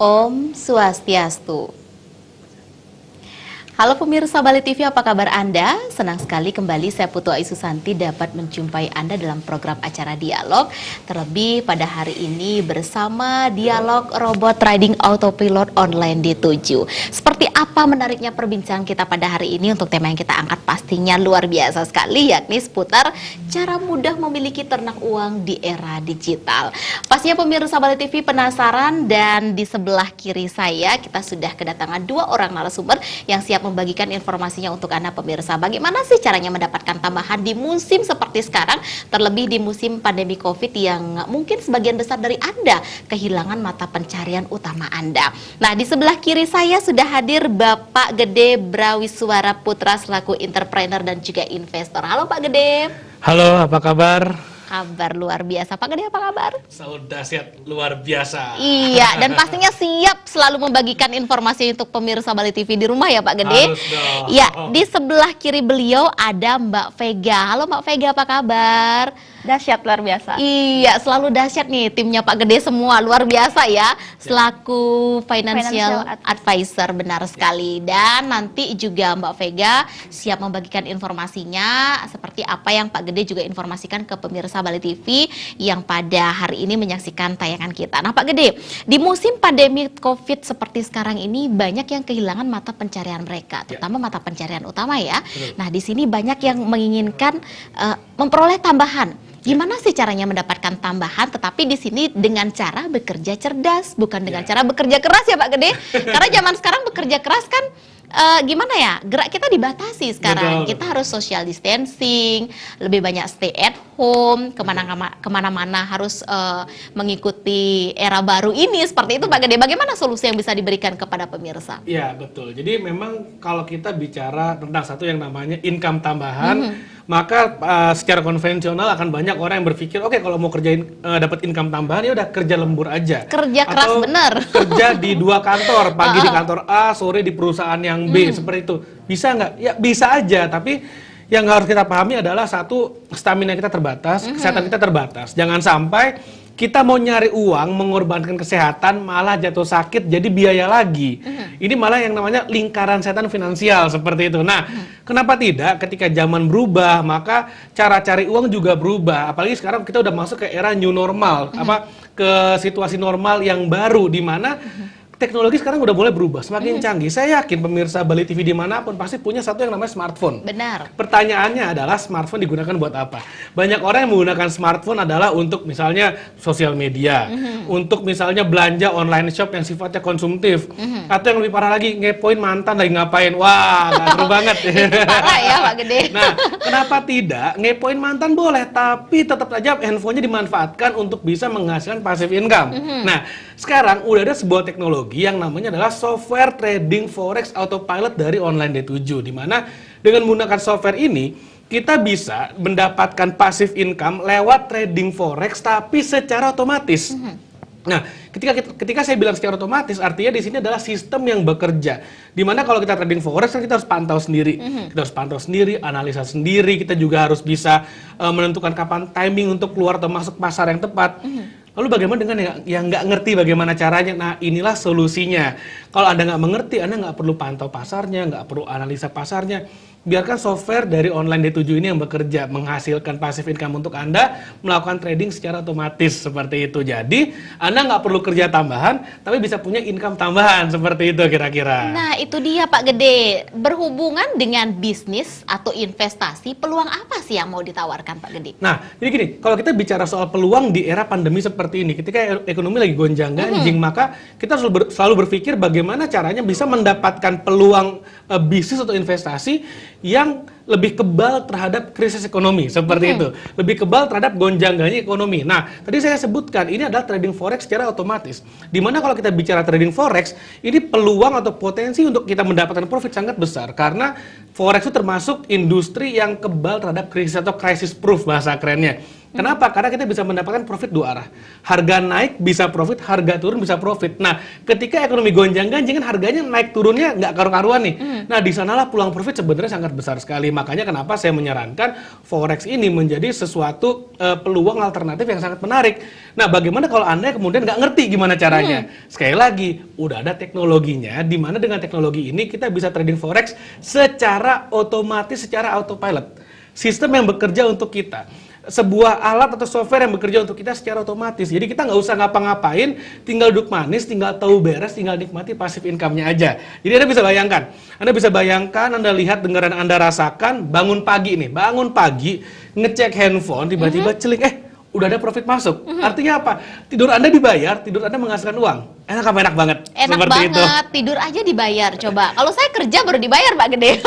Om Swastiastu. Halo pemirsa Bali TV, apa kabar Anda? Senang sekali kembali saya Putu Ayu Susanti dapat menjumpai Anda dalam program acara Dialog. Terlebih pada hari ini bersama Dialog Robot Trading Autopilot Online D7. Seperti apa menariknya perbincangan kita pada hari ini? Untuk tema yang kita angkat pastinya luar biasa sekali, yakni seputar cara mudah memiliki ternak uang di era digital. Pastinya pemirsa Bali TV penasaran, dan di sebelah kiri saya kita sudah kedatangan dua orang narasumber yang siap membagikan informasinya untuk Anda pemirsa. Bagaimana sih caranya mendapatkan tambahan di musim seperti sekarang, terlebih di musim pandemi COVID yang mungkin sebagian besar dari Anda kehilangan mata pencarian utama Anda. Nah, di sebelah kiri saya sudah hadir Bapak Gede Brawiswara Putra selaku entrepreneur dan juga investor. Halo Pak Gede. Halo, apa kabar? Kabar luar biasa. Pak Gede, apa kabar? Sudah dahsyat, luar biasa. Iya, dan pastinya siap selalu membagikan informasi untuk pemirsa Bali TV di rumah ya Pak Gede. Harus dong. Ya, di sebelah kiri beliau ada Mbak Vega. Halo Mbak Vega, apa kabar? Dahsyat, luar biasa. Iya, selalu dahsyat nih timnya Pak Gede semua, luar biasa ya. Selaku financial advisor, benar sekali. Dan nanti juga Mbak Vega siap membagikan informasinya seperti apa yang Pak Gede juga informasikan ke pemirsa Bali TV yang pada hari ini menyaksikan tayangan kita. Nah Pak Gede, di musim pandemi COVID seperti sekarang ini banyak yang kehilangan mata pencarian mereka, terutama mata pencarian utama ya. Nah di sini banyak yang menginginkan memperoleh tambahan. Gimana sih caranya mendapatkan tambahan, tetapi di sini dengan cara bekerja cerdas, bukan dengan cara bekerja keras ya Pak Gede? Karena zaman sekarang bekerja keras kan gimana ya, gerak kita dibatasi sekarang. Betul. Kita harus social distancing, lebih banyak stay at home, kemana-mana harus mengikuti era baru ini, seperti itu Pak Gede. Bagaimana solusi yang bisa diberikan kepada pemirsa? Ya, betul. Jadi memang kalau kita bicara tentang satu yang namanya income tambahan, maka secara konvensional akan banyak orang yang berpikir, oke, kalau mau kerjain dapat income tambahan ya udah kerja lembur aja. Kerja keras, atau bener. kerja di dua kantor, pagi di kantor A, sore di perusahaan yang B, seperti itu. Bisa nggak? Ya bisa aja, tapi yang harus kita pahami adalah satu, stamina kita terbatas, kesehatan kita terbatas. Jangan sampai kita mau nyari uang, mengorbankan kesehatan, malah jatuh sakit, jadi biaya lagi. Ini malah yang namanya lingkaran setan finansial, seperti itu. Nah, kenapa tidak ketika zaman berubah, maka cara cari uang juga berubah. Apalagi sekarang kita udah masuk ke era new normal, ke situasi normal yang baru, di mana teknologi sekarang udah mulai berubah, semakin canggih. Saya yakin pemirsa Bali TV dimanapun pasti punya satu yang namanya smartphone. Benar. Pertanyaannya adalah smartphone digunakan buat apa? Banyak orang yang menggunakan smartphone adalah untuk misalnya sosial media, untuk misalnya belanja online shop yang sifatnya konsumtif, atau yang lebih parah lagi ngepoin mantan lagi ngapain. Wah, gak seru banget. Parah ya Pak Gede. Nah, kenapa tidak? Ngepoin mantan boleh, tapi tetap aja handphonenya dimanfaatkan untuk bisa menghasilkan passive income. Nah, sekarang udah ada sebuah teknologi yang namanya adalah software trading forex autopilot dari online D7, di mana dengan menggunakan software ini kita bisa mendapatkan passive income lewat trading forex tapi secara otomatis. Nah, ketika saya bilang secara otomatis, artinya di sini adalah sistem yang bekerja. Dimana kalau kita trading forex kan kita harus pantau sendiri, kita harus pantau sendiri, analisa sendiri, kita juga harus bisa menentukan kapan timing untuk keluar atau masuk pasar yang tepat. Lalu bagaimana dengan yang nggak ngerti bagaimana caranya? Nah, inilah solusinya. Kalau Anda nggak mengerti, Anda nggak perlu pantau pasarnya, nggak perlu analisa pasarnya. Biarkan software dari online D7 ini yang bekerja, menghasilkan passive income untuk Anda, melakukan trading secara otomatis seperti itu. Jadi, Anda nggak perlu kerja tambahan, tapi bisa punya income tambahan seperti itu kira-kira. Nah, itu dia Pak Gede. Berhubungan dengan bisnis atau investasi, peluang apa sih yang mau ditawarkan Pak Gede? Nah, jadi gini, kalau kita bicara soal peluang di era pandemi seperti ini, ketika ekonomi lagi gonjang-ganjing, maka kita selalu berpikir bagaimana caranya bisa mendapatkan peluang bisnis atau investasi yang lebih kebal terhadap krisis ekonomi, seperti itu. Lebih kebal terhadap gonjang-ganjing ekonomi. Nah, tadi saya sebutkan, ini adalah trading forex secara otomatis. Dimana kalau kita bicara trading forex, ini peluang atau potensi untuk kita mendapatkan profit sangat besar. Karena forex itu termasuk industri yang kebal terhadap krisis atau crisis proof bahasa kerennya. Kenapa? Karena kita bisa mendapatkan profit dua arah. Harga naik bisa profit, harga turun bisa profit. Nah, ketika ekonomi gonjang-ganjing kan harganya naik turunnya nggak karu-karuan nih. Nah, di sanalah peluang profit sebenarnya sangat besar sekali. Makanya kenapa saya menyarankan forex ini menjadi sesuatu peluang alternatif yang sangat menarik. Nah, bagaimana kalau Anda kemudian nggak ngerti gimana caranya? Sekali lagi, udah ada teknologinya, di mana dengan teknologi ini kita bisa trading forex secara otomatis, secara autopilot. Sistem yang bekerja untuk kita. Sebuah alat atau software yang bekerja untuk kita secara otomatis. Jadi kita nggak usah ngapa-ngapain, tinggal duduk manis, tinggal tahu beres, tinggal nikmati passive income-nya aja. Jadi Anda bisa bayangkan, Anda lihat, dengaran Anda rasakan, bangun pagi, ngecek handphone, tiba-tiba celing, udah ada profit masuk. Artinya apa? Tidur Anda dibayar, tidur Anda menghasilkan uang. Enak apa enak banget? Enak Seperti banget, itu. tidur aja dibayar. Coba, kalau saya kerja baru dibayar Pak Gede.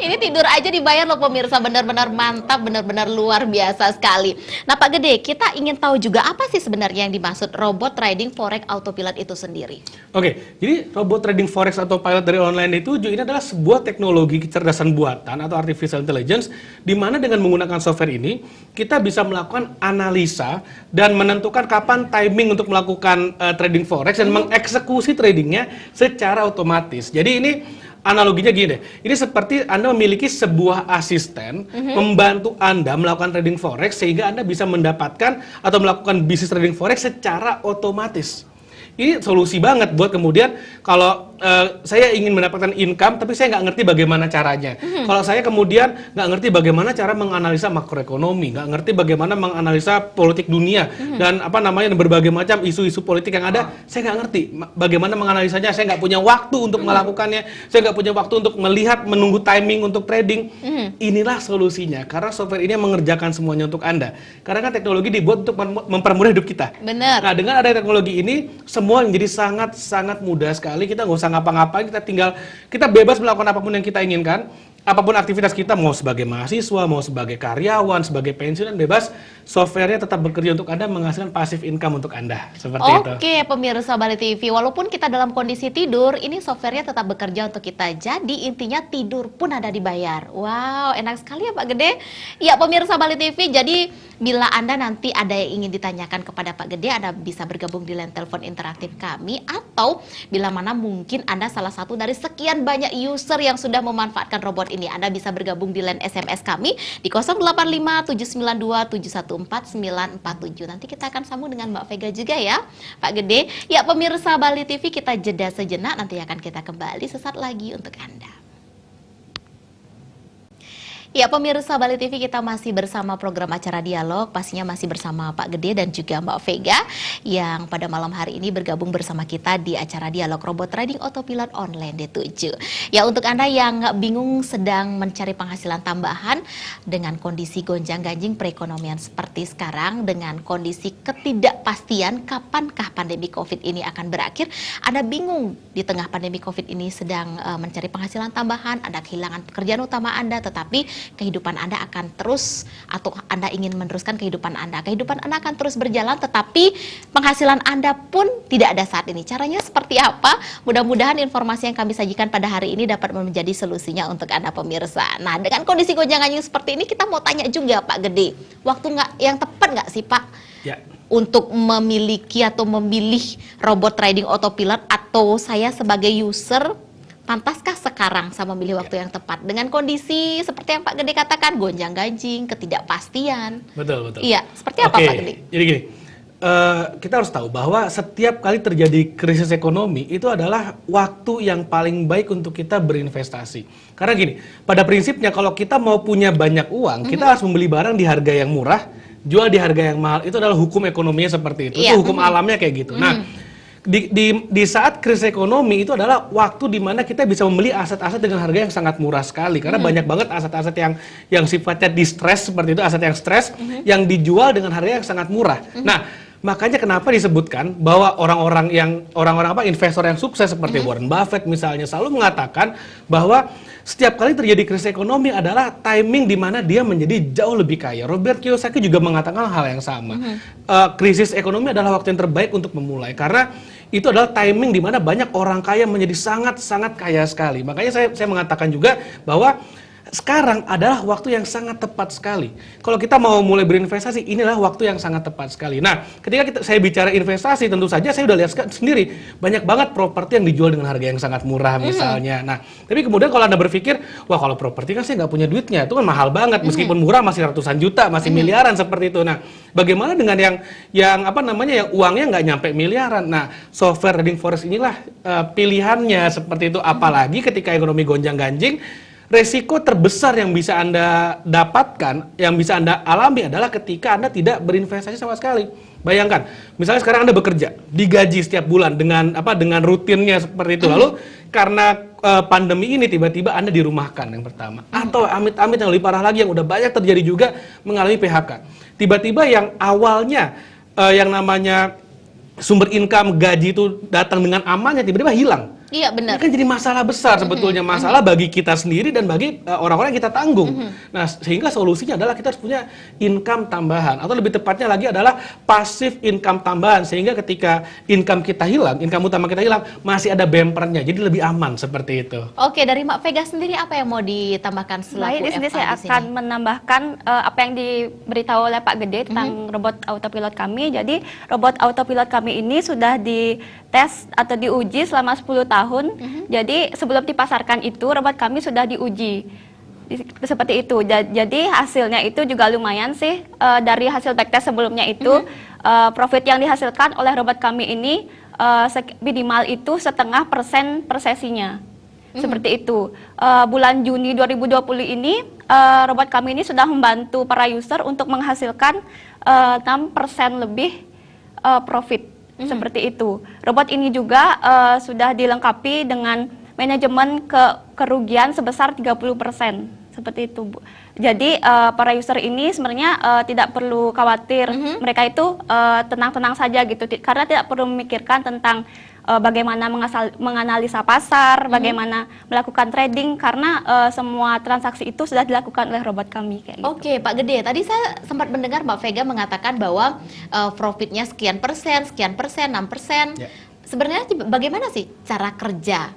Ini tidur aja dibayar loh pemirsa, benar-benar mantap, benar-benar luar biasa sekali. Nah Pak Gede, kita ingin tahu juga apa sih sebenarnya yang dimaksud robot trading forex autopilot itu sendiri? Oke, jadi robot trading forex atau pilot dari online itu ini adalah sebuah teknologi kecerdasan buatan atau artificial intelligence, di mana dengan menggunakan software ini kita bisa melakukan analisa dan menentukan kapan timing untuk melakukan trading forex dan mengeksekusi tradingnya secara otomatis. Jadi ini analoginya gini deh, ini seperti Anda memiliki sebuah asisten membantu Anda melakukan trading forex sehingga Anda bisa mendapatkan atau melakukan bisnis trading forex secara otomatis. Ini solusi banget buat kemudian kalau saya ingin mendapatkan income tapi saya nggak ngerti bagaimana caranya. Kalau saya kemudian nggak ngerti bagaimana cara menganalisa makroekonomi, nggak ngerti bagaimana menganalisa politik dunia dan berbagai macam isu-isu politik yang ada, saya nggak ngerti bagaimana menganalisanya. Saya nggak punya waktu untuk melakukannya, saya nggak punya waktu untuk melihat, menunggu timing untuk trading. Inilah solusinya, karena software ini mengerjakan semuanya untuk Anda. Karena kan teknologi dibuat untuk mempermudah hidup kita. Benar. Nah, dengan ada teknologi ini, semua menjadi sangat mudah sekali. Kita nggak usah ngapa-ngapain, kita bebas melakukan apapun yang kita inginkan. Apapun aktivitas kita, mau sebagai mahasiswa, mau sebagai karyawan, sebagai pensiunan, bebas. Softwarenya tetap bekerja untuk Anda, menghasilkan passive income untuk Anda. Seperti itu. Oke, pemirsa Bali TV, walaupun kita dalam kondisi tidur, ini softwarenya tetap bekerja untuk kita. Jadi intinya tidur pun ada dibayar. Wow, enak sekali ya Pak Gede. Ya pemirsa Bali TV, jadi bila Anda nanti ada yang ingin ditanyakan kepada Pak Gede, Anda bisa bergabung di line telepon interaktif kami, atau bila mana mungkin Anda salah satu dari sekian banyak user yang sudah memanfaatkan robot ini, Anda bisa bergabung di line SMS kami di 085792714947. Nanti kita akan sambung dengan Mbak Vega juga ya, Pak Gede. Ya pemirsa Bali TV, kita jeda sejenak, nanti akan kita kembali sesaat lagi untuk Anda. Ya pemirsa Bali TV, kita masih bersama program acara dialog, pastinya masih bersama Pak Gede dan juga Mbak Vega yang pada malam hari ini bergabung bersama kita di acara dialog robot trading autopilot online D7. Ya untuk Anda yang bingung sedang mencari penghasilan tambahan dengan kondisi gonjang-ganjing perekonomian seperti sekarang, dengan kondisi ketidakpastian kapankah pandemi COVID ini akan berakhir, Anda bingung di tengah pandemi COVID ini sedang mencari penghasilan tambahan, Anda kehilangan pekerjaan utama Anda, tetapi kehidupan Anda akan terus, atau Anda ingin meneruskan kehidupan Anda akan terus berjalan, tetapi penghasilan Anda pun tidak ada saat ini. Caranya seperti apa? Mudah-mudahan informasi yang kami sajikan pada hari ini dapat menjadi solusinya untuk Anda pemirsa. Nah, dengan kondisi gonjang-ganjing seperti ini, kita mau tanya juga Pak Gede, waktu yang tepat nggak sih Pak? Ya. Untuk memiliki atau memilih robot trading autopilot, atau saya sebagai user pantaskah sekarang saya memilih waktu yang tepat dengan kondisi seperti yang Pak Gede katakan, gonjang-ganjing, ketidakpastian? Betul. Iya, seperti apa Pak Gede? Jadi gini, kita harus tahu bahwa setiap kali terjadi krisis ekonomi itu adalah waktu yang paling baik untuk kita berinvestasi. Karena gini, pada prinsipnya kalau kita mau punya banyak uang, kita harus membeli barang di harga yang murah, jual di harga yang mahal. Itu adalah hukum ekonominya seperti itu. Itu hukum alamnya kayak gitu. Nah, di saat krisis ekonomi itu adalah waktu di mana kita bisa membeli aset-aset dengan harga yang sangat murah sekali, karena banyak banget aset-aset yang sifatnya distress seperti itu, aset yang stres yang dijual dengan harga yang sangat murah. Nah, makanya kenapa disebutkan bahwa orang-orang investor yang sukses seperti Warren Buffett misalnya selalu mengatakan bahwa setiap kali terjadi krisis ekonomi adalah timing di mana dia menjadi jauh lebih kaya. Robert Kiyosaki juga mengatakan hal yang sama. Krisis ekonomi adalah waktu yang terbaik untuk memulai, karena itu adalah timing di mana banyak orang kaya menjadi sangat-sangat kaya sekali. Makanya saya mengatakan juga bahwa sekarang adalah waktu yang sangat tepat sekali. Kalau kita mau mulai berinvestasi, inilah waktu yang sangat tepat sekali. Nah, ketika saya bicara investasi, tentu saja saya udah lihat sendiri banyak banget properti yang dijual dengan harga yang sangat murah misalnya. Nah, tapi kemudian kalau Anda berpikir, wah kalau properti kan saya nggak punya duitnya, itu kan mahal banget. Meskipun murah masih ratusan juta, masih miliaran seperti itu. Nah, bagaimana dengan yang apa namanya yang uangnya nggak nyampe miliaran? Nah, software trading forex inilah pilihannya seperti itu. Apalagi ketika ekonomi gonjang-ganjing, resiko terbesar yang bisa Anda dapatkan, yang bisa Anda alami adalah ketika Anda tidak berinvestasi sama sekali. Bayangkan, misalnya sekarang Anda bekerja, digaji setiap bulan dengan rutinnya seperti itu. Lalu karena pandemi ini tiba-tiba Anda dirumahkan yang pertama. Atau amit-amit yang lebih parah lagi yang udah banyak terjadi juga mengalami PHK. Tiba-tiba yang awalnya yang namanya sumber income gaji itu datang dengan amannya tiba-tiba hilang. Iya benar. Ini kan jadi masalah besar sebetulnya, masalah bagi kita sendiri dan bagi orang-orang yang kita tanggung. Nah, sehingga solusinya adalah kita harus punya income tambahan, atau lebih tepatnya lagi adalah passive income tambahan, sehingga ketika income kita hilang, income utama kita hilang, masih ada bumpernya, jadi lebih aman seperti itu. Oke, dari Mbak Vega sendiri apa yang mau ditambahkan selaku Baik, di sini FA saya di sini? akan menambahkan apa yang diberitahu oleh Pak Gede tentang robot autopilot kami. Jadi robot autopilot kami ini sudah dites atau diuji selama 10 tahun. Jadi sebelum dipasarkan itu robot kami sudah diuji. Seperti itu. Jadi hasilnya itu juga lumayan sih, dari hasil backtest sebelumnya itu profit yang dihasilkan oleh robot kami ini minimal itu 0,5% per sesinya. Seperti itu. Bulan Juni 2020 ini robot kami ini sudah membantu para user untuk menghasilkan 6% lebih profit. Seperti itu. Robot ini juga sudah dilengkapi dengan manajemen kerugian sebesar 30%. Seperti itu, Bu. Jadi para user ini sebenarnya tidak perlu khawatir. Mereka itu tenang-tenang saja gitu, karena tidak perlu memikirkan tentang bagaimana menganalisa pasar, bagaimana melakukan trading, karena semua transaksi itu sudah dilakukan oleh robot kami kayak gitu. Oke, Pak Gede, tadi saya sempat mendengar Mbak Vega mengatakan bahwa profitnya sekian persen, 6%. Ya. Sebenarnya bagaimana sih cara kerja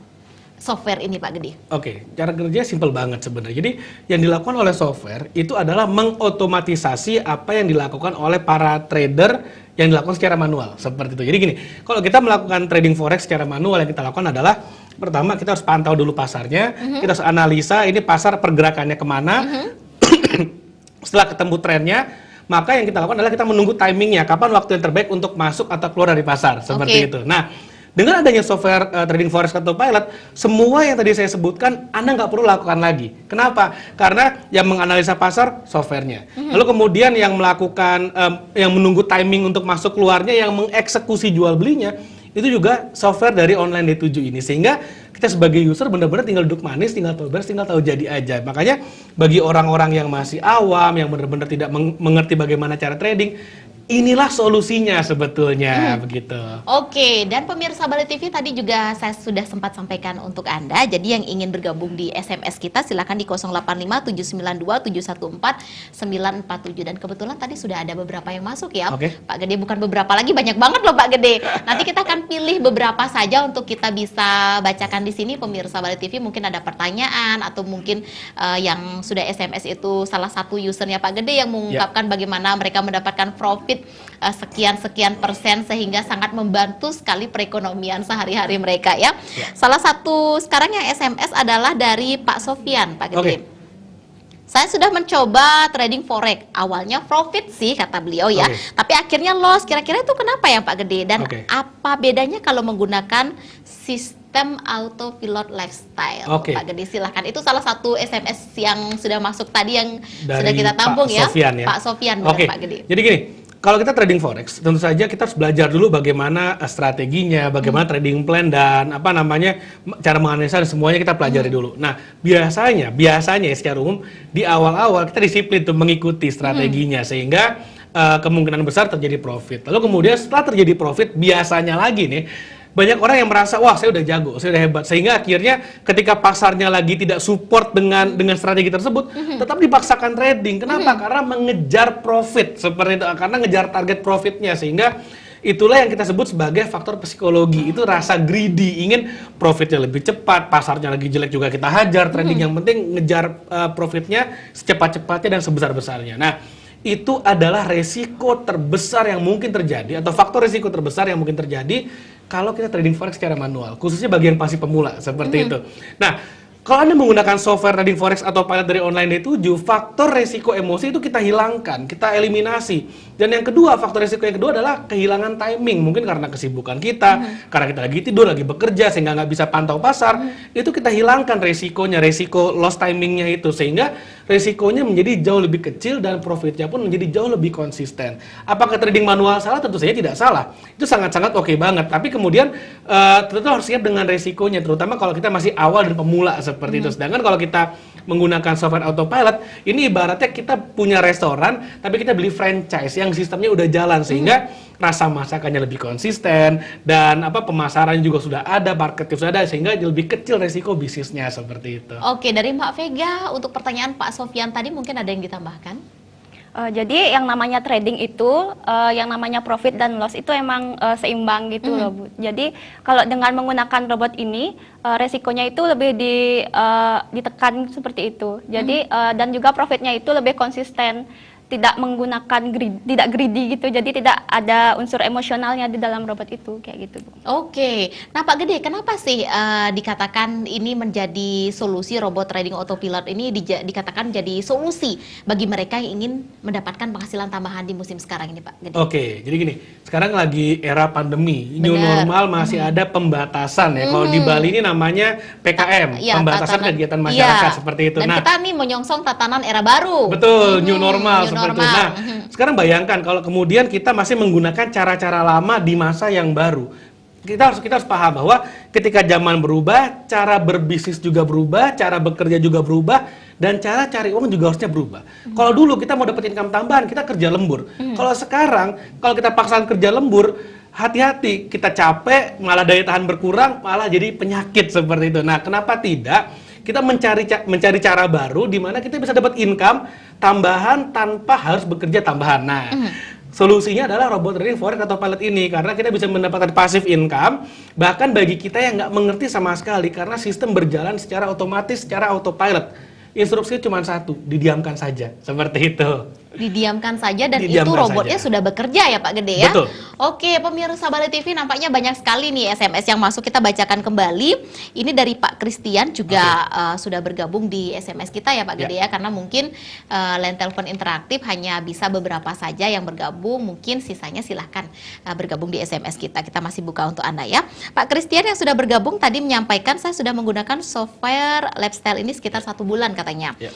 software ini, Pak Gede? Oke, cara kerja simple banget sebenarnya. Jadi yang dilakukan oleh software itu adalah mengotomatisasi apa yang dilakukan oleh para trader yang dilakukan secara manual, seperti itu. Jadi gini, kalau kita melakukan trading forex secara manual, yang kita lakukan adalah pertama kita harus pantau dulu pasarnya, kita harus analisa ini pasar pergerakannya kemana. Setelah ketemu trennya, maka yang kita lakukan adalah kita menunggu timingnya, kapan waktu yang terbaik untuk masuk atau keluar dari pasar, seperti itu. Nah, dengan adanya software trading forex autopilot, semua yang tadi saya sebutkan Anda nggak perlu lakukan lagi. Kenapa? Karena yang menganalisa pasar softwarenya. Lalu kemudian yang melakukan, yang menunggu timing untuk masuk keluarnya, yang mengeksekusi jual belinya, itu juga software dari online D7 ini. Sehingga kita sebagai user benar-benar tinggal duduk manis, tinggal beres, tinggal tahu jadi aja. Makanya bagi orang-orang yang masih awam, yang benar-benar tidak mengerti bagaimana cara trading, inilah solusinya sebetulnya begitu. Oke, dan pemirsa Bali TV tadi juga saya sudah sempat sampaikan untuk Anda. Jadi yang ingin bergabung di SMS kita silakan di 085792714947, dan kebetulan tadi sudah ada beberapa yang masuk ya. Oke. Pak Gede, bukan beberapa lagi, banyak banget loh Pak Gede. Nanti kita akan pilih beberapa saja untuk kita bisa bacakan di sini. Pemirsa Bali TV mungkin ada pertanyaan atau mungkin yang sudah SMS itu salah satu usernya Pak Gede yang mengungkapkan bagaimana mereka mendapatkan profit sekian-sekian persen, sehingga sangat membantu sekali perekonomian sehari-hari mereka ya. Salah satu sekarang yang SMS adalah dari Pak Sofian, Pak Gede. Saya sudah mencoba trading forex, awalnya profit sih kata beliau ya, tapi akhirnya loss. Kira-kira itu kenapa ya Pak Gede? Dan apa bedanya kalau menggunakan sistem autopilot lifestyle? Pak Gede silahkan. Itu salah satu SMS yang sudah masuk tadi yang dari sudah kita tampung Pak Sofian, ya. Pak Sofian, Pak Gede. Jadi gini, kalau kita trading forex, tentu saja kita harus belajar dulu bagaimana strateginya, bagaimana trading plan, dan apa namanya cara menganalisa, dan semuanya kita pelajari dulu. Nah, biasanya secara umum di awal-awal kita disiplin tuh mengikuti strateginya, sehingga kemungkinan besar terjadi profit. Lalu kemudian setelah terjadi profit, biasanya lagi nih banyak orang yang merasa, wah saya udah jago, saya udah hebat, sehingga akhirnya ketika pasarnya lagi tidak support dengan strategi tersebut, tetap dipaksakan trading. Kenapa? Karena mengejar profit seperti itu, karena ngejar target profitnya, sehingga itulah yang kita sebut sebagai faktor psikologi. Itu rasa greedy, ingin profitnya lebih cepat, pasarnya lagi jelek juga kita hajar, trading yang penting ngejar profitnya secepat-cepatnya dan sebesar-besarnya. Nah, itu adalah resiko terbesar yang mungkin terjadi, atau faktor resiko terbesar yang mungkin terjadi kalau kita trading forex secara manual, khususnya bagi yang masih pemula seperti itu. Nah, kalau Anda menggunakan software trading forex atau pilot dari online day 7, faktor resiko emosi itu kita hilangkan, kita eliminasi. Dan yang kedua, faktor resiko yang kedua adalah kehilangan timing. Mungkin karena kesibukan kita, karena kita lagi tidur, lagi bekerja, sehingga nggak bisa pantau pasar. Itu kita hilangkan resikonya, resiko lost timingnya itu. Sehingga resikonya menjadi jauh lebih kecil dan profitnya pun menjadi jauh lebih konsisten. Apakah trading manual salah? Tentu saja tidak salah. Itu sangat-sangat oke banget. Tapi kemudian tentu harus siap dengan resikonya, terutama kalau kita masih awal dan pemula seperti itu. Sedangkan kalau kita menggunakan software autopilot, ini ibaratnya kita punya restoran, tapi kita beli franchise yang sistemnya udah jalan, sehingga rasa masakannya lebih konsisten, dan pemasarannya juga sudah ada, marketing sudah ada, sehingga lebih kecil resiko bisnisnya seperti itu. Oke, dari Mbak Vega, untuk pertanyaan Pak Sofyan tadi mungkin ada yang ditambahkan? Jadi yang namanya trading itu, yang namanya profit dan loss itu emang seimbang gitu loh Bu. Jadi kalau dengan menggunakan robot ini, resikonya itu lebih ditekan seperti itu. Jadi dan juga profitnya itu lebih konsisten, tidak menggunakan tidak greedy gitu. Jadi tidak ada unsur emosionalnya di dalam robot itu kayak gitu Bu. Oke, nah Pak Gede, kenapa sih dikatakan ini menjadi solusi, robot trading autopilot ini dikatakan jadi solusi bagi mereka yang ingin mendapatkan penghasilan tambahan di musim sekarang ini Pak Gede? Oke, jadi gini, sekarang lagi era pandemi, new normal, masih ada pembatasan ya. Kalau di Bali ini namanya PKM, Ya, pembatasan kegiatan masyarakat seperti itu. Dan kita nih menyongsong tatanan era baru. Betul, new normal new seperti itu. normal. Nah, sekarang bayangkan kalau kemudian kita masih menggunakan cara-cara lama di masa yang baru. Kita harus paham bahwa ketika zaman berubah, cara berbisnis juga berubah, cara bekerja juga berubah, dan cara cari uang juga harusnya berubah. Kalau dulu kita mau dapat income tambahan, kita kerja lembur. Kalau sekarang, kalau kita paksakan kerja lembur, hati-hati, kita capek, malah daya tahan berkurang, malah jadi penyakit seperti itu. Nah, kenapa tidak? Kita mencari cara baru di mana kita bisa dapat income tambahan tanpa harus bekerja tambahan. Nah, solusinya adalah robot trading forex atau pilot ini, karena kita bisa mendapatkan passive income, bahkan bagi kita yang nggak mengerti sama sekali, karena sistem berjalan secara otomatis, secara autopilot. Instruksinya cuma satu, didiamkan saja, seperti itu. Didiamkan saja dan Didiamkan itu robotnya saja. sudah bekerja ya Pak Gede ya? Betul. Oke, pemirsa Bali TV, nampaknya banyak sekali nih SMS yang masuk, kita bacakan kembali. Ini dari Pak Christian juga sudah bergabung di SMS kita ya Pak Gede ya, karena mungkin line telepon interaktif hanya bisa beberapa saja yang bergabung, mungkin sisanya silahkan bergabung di SMS kita. Kita masih buka untuk Anda ya. Pak Christian yang sudah bergabung tadi menyampaikan, saya sudah menggunakan software lifestyle ini sekitar 1 bulan katanya. Ya.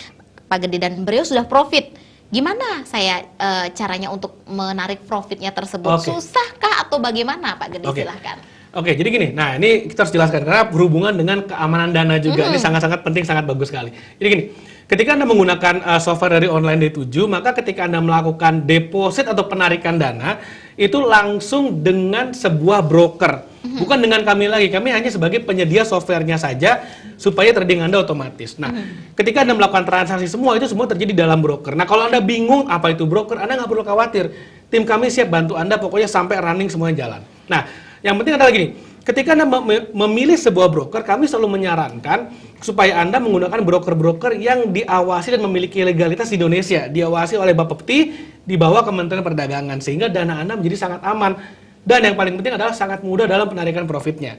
Pak Gede dan beliau sudah profit. Gimana saya caranya untuk menarik profitnya tersebut? Oke. Susahkah atau bagaimana Pak Gede? Oke. Silahkan. Oke, jadi gini, nah ini kita harus jelaskan karena berhubungan dengan keamanan dana juga. Ini sangat-sangat penting, sangat bagus sekali. Jadi gini, ketika Anda menggunakan software dari online day 7, maka ketika Anda melakukan deposit atau penarikan dana, itu langsung dengan sebuah broker. Bukan dengan kami lagi, kami hanya sebagai penyedia softwarenya saja supaya trading Anda otomatis. Nah, ketika Anda melakukan transaksi semua, itu semua terjadi di dalam broker. Nah, kalau Anda bingung apa itu broker, Anda nggak perlu khawatir. Tim kami siap bantu Anda pokoknya sampai running semuanya jalan. Nah, yang penting adalah gini, ketika Anda memilih sebuah broker, kami selalu menyarankan supaya Anda menggunakan broker-broker yang diawasi dan memiliki legalitas di Indonesia, diawasi oleh Bapepti di bawah Kementerian Perdagangan, sehingga dana Anda menjadi sangat aman. Dan yang paling penting adalah sangat mudah dalam penarikan profitnya.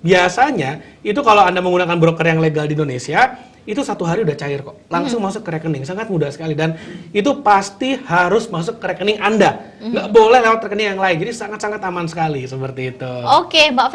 Biasanya, itu kalau Anda menggunakan broker yang legal di Indonesia, itu 1 hari udah cair kok. Langsung masuk ke rekening, sangat mudah sekali. Dan itu pasti harus masuk ke rekening Anda. Nggak boleh lewat rekening yang lain. Jadi sangat-sangat aman sekali, seperti itu. Oke, Mbak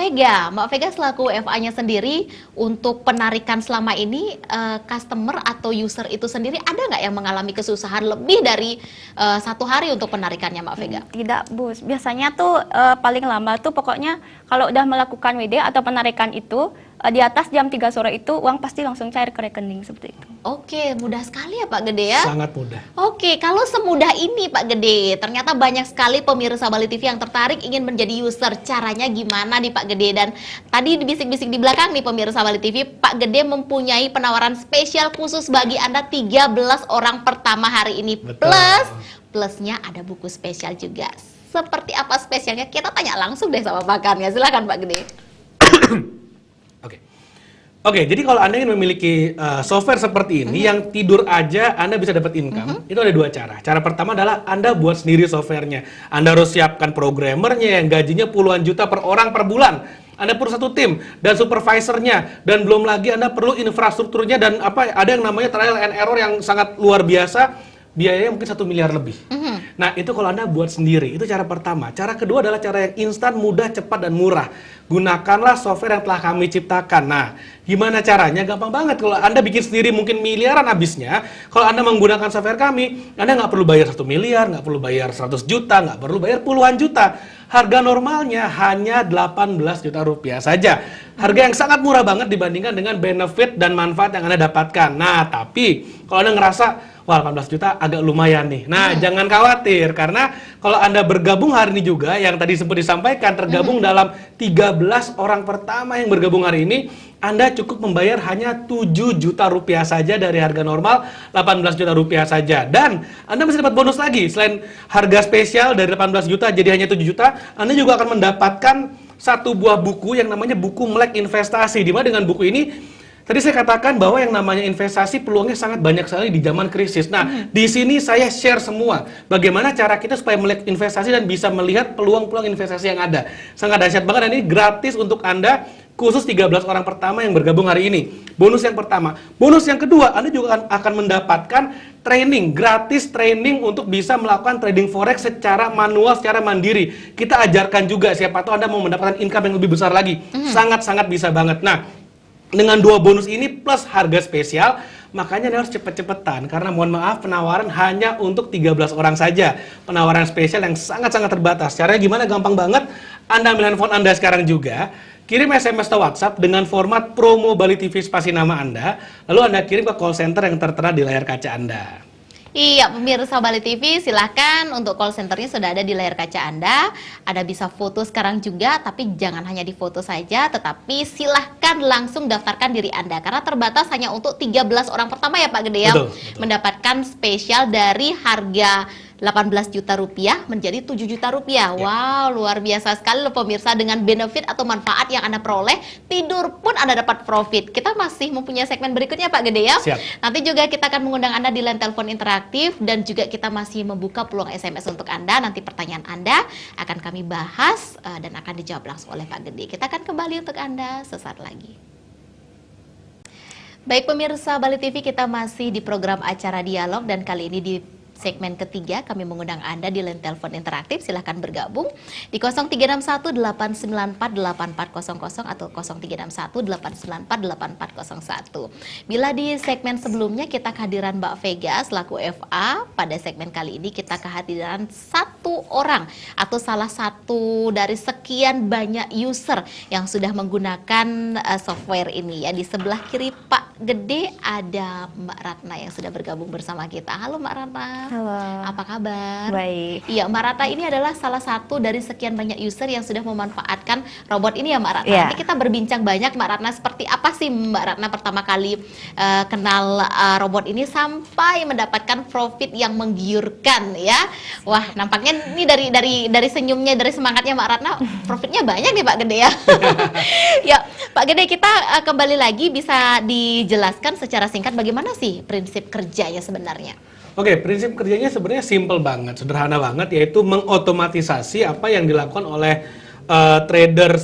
Vega selaku FA-nya sendiri, untuk penarikan selama ini, customer atau user itu sendiri ada nggak yang mengalami kesusahan lebih dari 1 hari untuk penarikannya Mbak Vega? Tidak Bu, biasanya tuh paling lama tuh pokoknya kalau udah melakukan WD atau penarikan itu di atas jam 3 sore itu uang pasti langsung cair ke rekening seperti itu. Oke, mudah sekali ya Pak Gede ya? Sangat mudah. Oke, kalau semudah ini Pak Gede, ternyata banyak sekali pemirsa Bali TV yang tertarik ingin menjadi user. Caranya gimana nih Pak Gede? Dan tadi bisik-bisik di belakang nih pemirsa Bali TV, Pak Gede mempunyai penawaran spesial khusus bagi Anda 13 orang pertama hari ini. Betul. Plusnya ada buku spesial juga. seperti apa spesialnya? Kita tanya langsung deh sama pakarnya. Silakan Pak Gede. Oke. Oke, jadi kalau Anda ingin memiliki software seperti ini yang tidur aja Anda bisa dapat income, itu ada dua cara. Cara pertama adalah Anda buat sendiri softwarenya. Anda harus siapkan programmernya yang gajinya puluhan juta per orang per bulan. Anda perlu satu tim dan supervisornya, dan belum lagi Anda perlu infrastrukturnya dan ada yang namanya trial and error yang sangat luar biasa, biayanya mungkin 1 miliar lebih. Nah, itu kalau Anda buat sendiri, itu cara pertama. Cara kedua adalah cara yang instan, mudah, cepat, dan murah. Gunakanlah software yang telah kami ciptakan. Nah, gimana caranya? Gampang banget. Kalau Anda bikin sendiri mungkin miliaran habisnya. Kalau Anda menggunakan software kami, Anda nggak perlu bayar 1 miliar, nggak perlu bayar 100 juta, nggak perlu bayar puluhan juta. Harga normalnya hanya 18 juta rupiah saja. Harga yang sangat murah banget dibandingkan dengan benefit dan manfaat yang Anda dapatkan. Nah, tapi kalau Anda ngerasa, wah 18 juta agak lumayan nih. Nah, jangan khawatir, karena kalau Anda bergabung hari ini juga, yang tadi sempat disampaikan, tergabung dalam 13 orang pertama yang bergabung hari ini, Anda cukup membayar hanya 7 juta rupiah saja dari harga normal 18 juta rupiah saja. Dan Anda masih dapat bonus lagi. Selain harga spesial dari 18 juta jadi hanya 7 juta, Anda juga akan mendapatkan satu buah buku yang namanya buku Melek Investasi. Di mana dengan buku ini, tadi saya katakan bahwa yang namanya investasi peluangnya sangat banyak sekali di zaman krisis. Nah, di sini saya share semua bagaimana cara kita supaya melek investasi dan bisa melihat peluang-peluang investasi yang ada. Sangat dahsyat banget, dan ini gratis untuk Anda, khusus 13 orang pertama yang bergabung hari ini. Bonus yang pertama. Bonus yang kedua, Anda juga akan mendapatkan training, gratis training untuk bisa melakukan trading forex secara manual, secara mandiri. Kita ajarkan juga, siapa tahu Anda mau mendapatkan income yang lebih besar lagi. Sangat-sangat bisa banget. Nah, dengan dua bonus ini plus harga spesial, makanya Anda harus cepet-cepetan, karena mohon maaf, penawaran hanya untuk 13 orang saja. Penawaran spesial yang sangat-sangat terbatas. Caranya gimana? Gampang banget. Anda ambil handphone Anda sekarang juga, kirim SMS atau WhatsApp dengan format promo Bali TV spasi nama Anda, lalu Anda kirim ke call center yang tertera di layar kaca Anda. Iya, pemirsa Bali TV, silahkan untuk call centernya sudah ada di layar kaca Anda. Anda bisa foto sekarang juga, tapi jangan hanya di foto saja, tetapi silahkan langsung daftarkan diri Anda. Karena terbatas hanya untuk 13 orang pertama ya Pak Gede ya, mendapatkan spesial dari harga 18 juta rupiah menjadi 7 juta rupiah. Wow, luar biasa sekali loh pemirsa, dengan benefit atau manfaat yang Anda peroleh, tidur pun Anda dapat profit. Kita masih mempunyai segmen berikutnya Pak Gede ya. Siap. Nanti juga kita akan mengundang Anda di line telepon interaktif, dan juga kita masih membuka peluang SMS untuk Anda. Nanti pertanyaan Anda akan kami bahas dan akan dijawab langsung oleh Pak Gede. Kita akan kembali untuk Anda sesaat lagi. Baik pemirsa Bali TV, kita masih di program acara dialog, dan kali ini di segmen ketiga kami mengundang Anda di line telepon interaktif. Silahkan bergabung di 0361-894-8400 atau 0361-894-8401. Bila di segmen sebelumnya kita kehadiran Mbak Vega selaku FA, pada segmen kali ini kita kehadiran satu orang atau salah satu dari sekian banyak user yang sudah menggunakan software ini ya. Di sebelah kiri Pak Gede ada Mbak Ratna yang sudah bergabung bersama kita. Halo Mbak Ratna. Halo. Apa kabar? Baik. Iya, Mbak Ratna ini adalah salah satu dari sekian banyak user yang sudah memanfaatkan robot ini ya Mbak Ratna. Iya. Nanti kita berbincang banyak Mbak Ratna, seperti apa sih Mbak Ratna pertama kali kenal robot ini sampai mendapatkan profit yang menggiurkan ya. Wah, nampaknya ini dari senyumnya, dari semangatnya Mbak Ratna, profitnya banyak nih Pak Gede ya. Ya, Pak Gede, kita kembali lagi, bisa dijelaskan secara singkat bagaimana sih prinsip kerjanya sebenarnya? Oke, prinsip kerjanya sebenarnya simple banget, sederhana banget, yaitu mengotomatisasi apa yang dilakukan oleh trader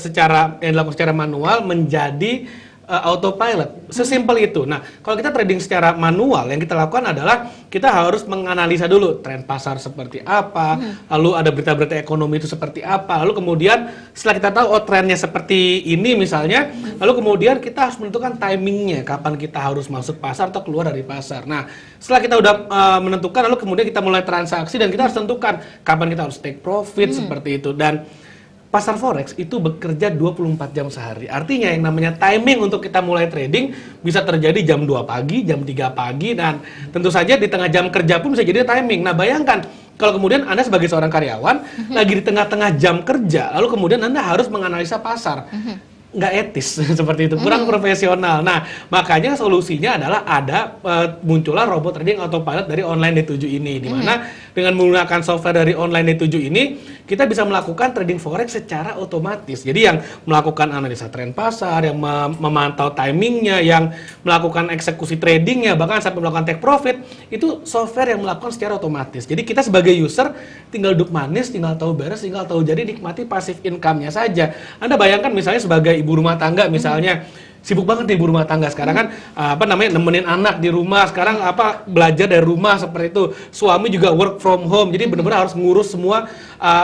yang dilakukan secara manual menjadi autopilot. Sesimpel itu. Nah, kalau kita trading secara manual, yang kita lakukan adalah kita harus menganalisa dulu tren pasar seperti apa, lalu ada berita-berita ekonomi itu seperti apa, lalu kemudian setelah kita tahu trennya seperti ini misalnya, lalu kemudian kita harus menentukan timingnya, kapan kita harus masuk pasar atau keluar dari pasar. Nah, setelah kita udah menentukan, lalu kemudian kita mulai transaksi, dan kita harus tentukan kapan kita harus take profit seperti itu. Dan pasar forex itu bekerja 24 jam sehari. Artinya yang namanya timing untuk kita mulai trading bisa terjadi jam 2 pagi, jam 3 pagi, dan tentu saja di tengah jam kerja pun bisa jadi timing. Nah, bayangkan kalau kemudian Anda sebagai seorang karyawan lagi di tengah-tengah jam kerja, lalu kemudian Anda harus menganalisa pasar. nggak etis seperti itu, kurang profesional. Nah, makanya solusinya adalah ada muncullah robot trading autopilot dari online D7 ini, di mana dengan menggunakan software dari online D7 ini kita bisa melakukan trading forex secara otomatis. Jadi yang melakukan analisa tren pasar, yang memantau timingnya, yang melakukan eksekusi tradingnya, bahkan sampai melakukan take profit, itu software yang melakukan secara otomatis. Jadi kita sebagai user tinggal duduk manis, tinggal tahu beres, tinggal tahu jadi nikmati passive income-nya saja. Anda bayangkan misalnya sebagai ibu rumah tangga misalnya, sibuk banget nih ibu rumah tangga sekarang kan, nemenin anak di rumah, sekarang belajar dari rumah seperti itu, suami juga work from home, jadi benar-benar harus ngurus semua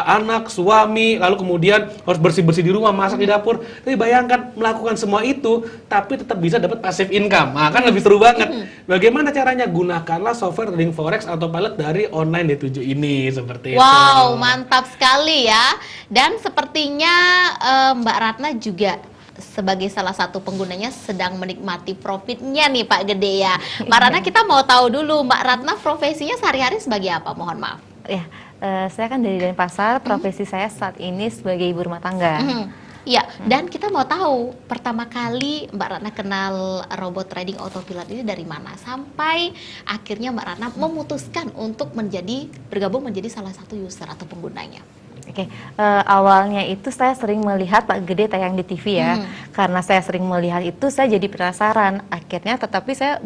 anak, suami, lalu kemudian harus bersih-bersih di rumah, masak di dapur. Tapi bayangkan melakukan semua itu tapi tetap bisa dapat passive income, kan lebih seru banget. Bagaimana caranya? Gunakanlah software trading forex autopilot dari online D7 ini, seperti itu. Wow, mantap sekali ya. Dan sepertinya Mbak Ratna juga sebagai salah satu penggunanya sedang menikmati profitnya nih Pak Gede ya. Mbak Ratna, kita mau tahu dulu Mbak Ratna profesinya sehari-hari sebagai apa? Mohon maaf. Ya, saya kan dari Denpasar, profesi saya saat ini sebagai ibu rumah tangga. Iya, dan kita mau tahu pertama kali Mbak Ratna kenal robot trading autopilot ini dari mana sampai akhirnya Mbak Ratna memutuskan untuk bergabung menjadi salah satu user atau penggunanya. Oke, awalnya itu saya sering melihat Pak Gede tayang di TV ya. Karena saya sering melihat itu, saya jadi penasaran. Akhirnya, tetapi saya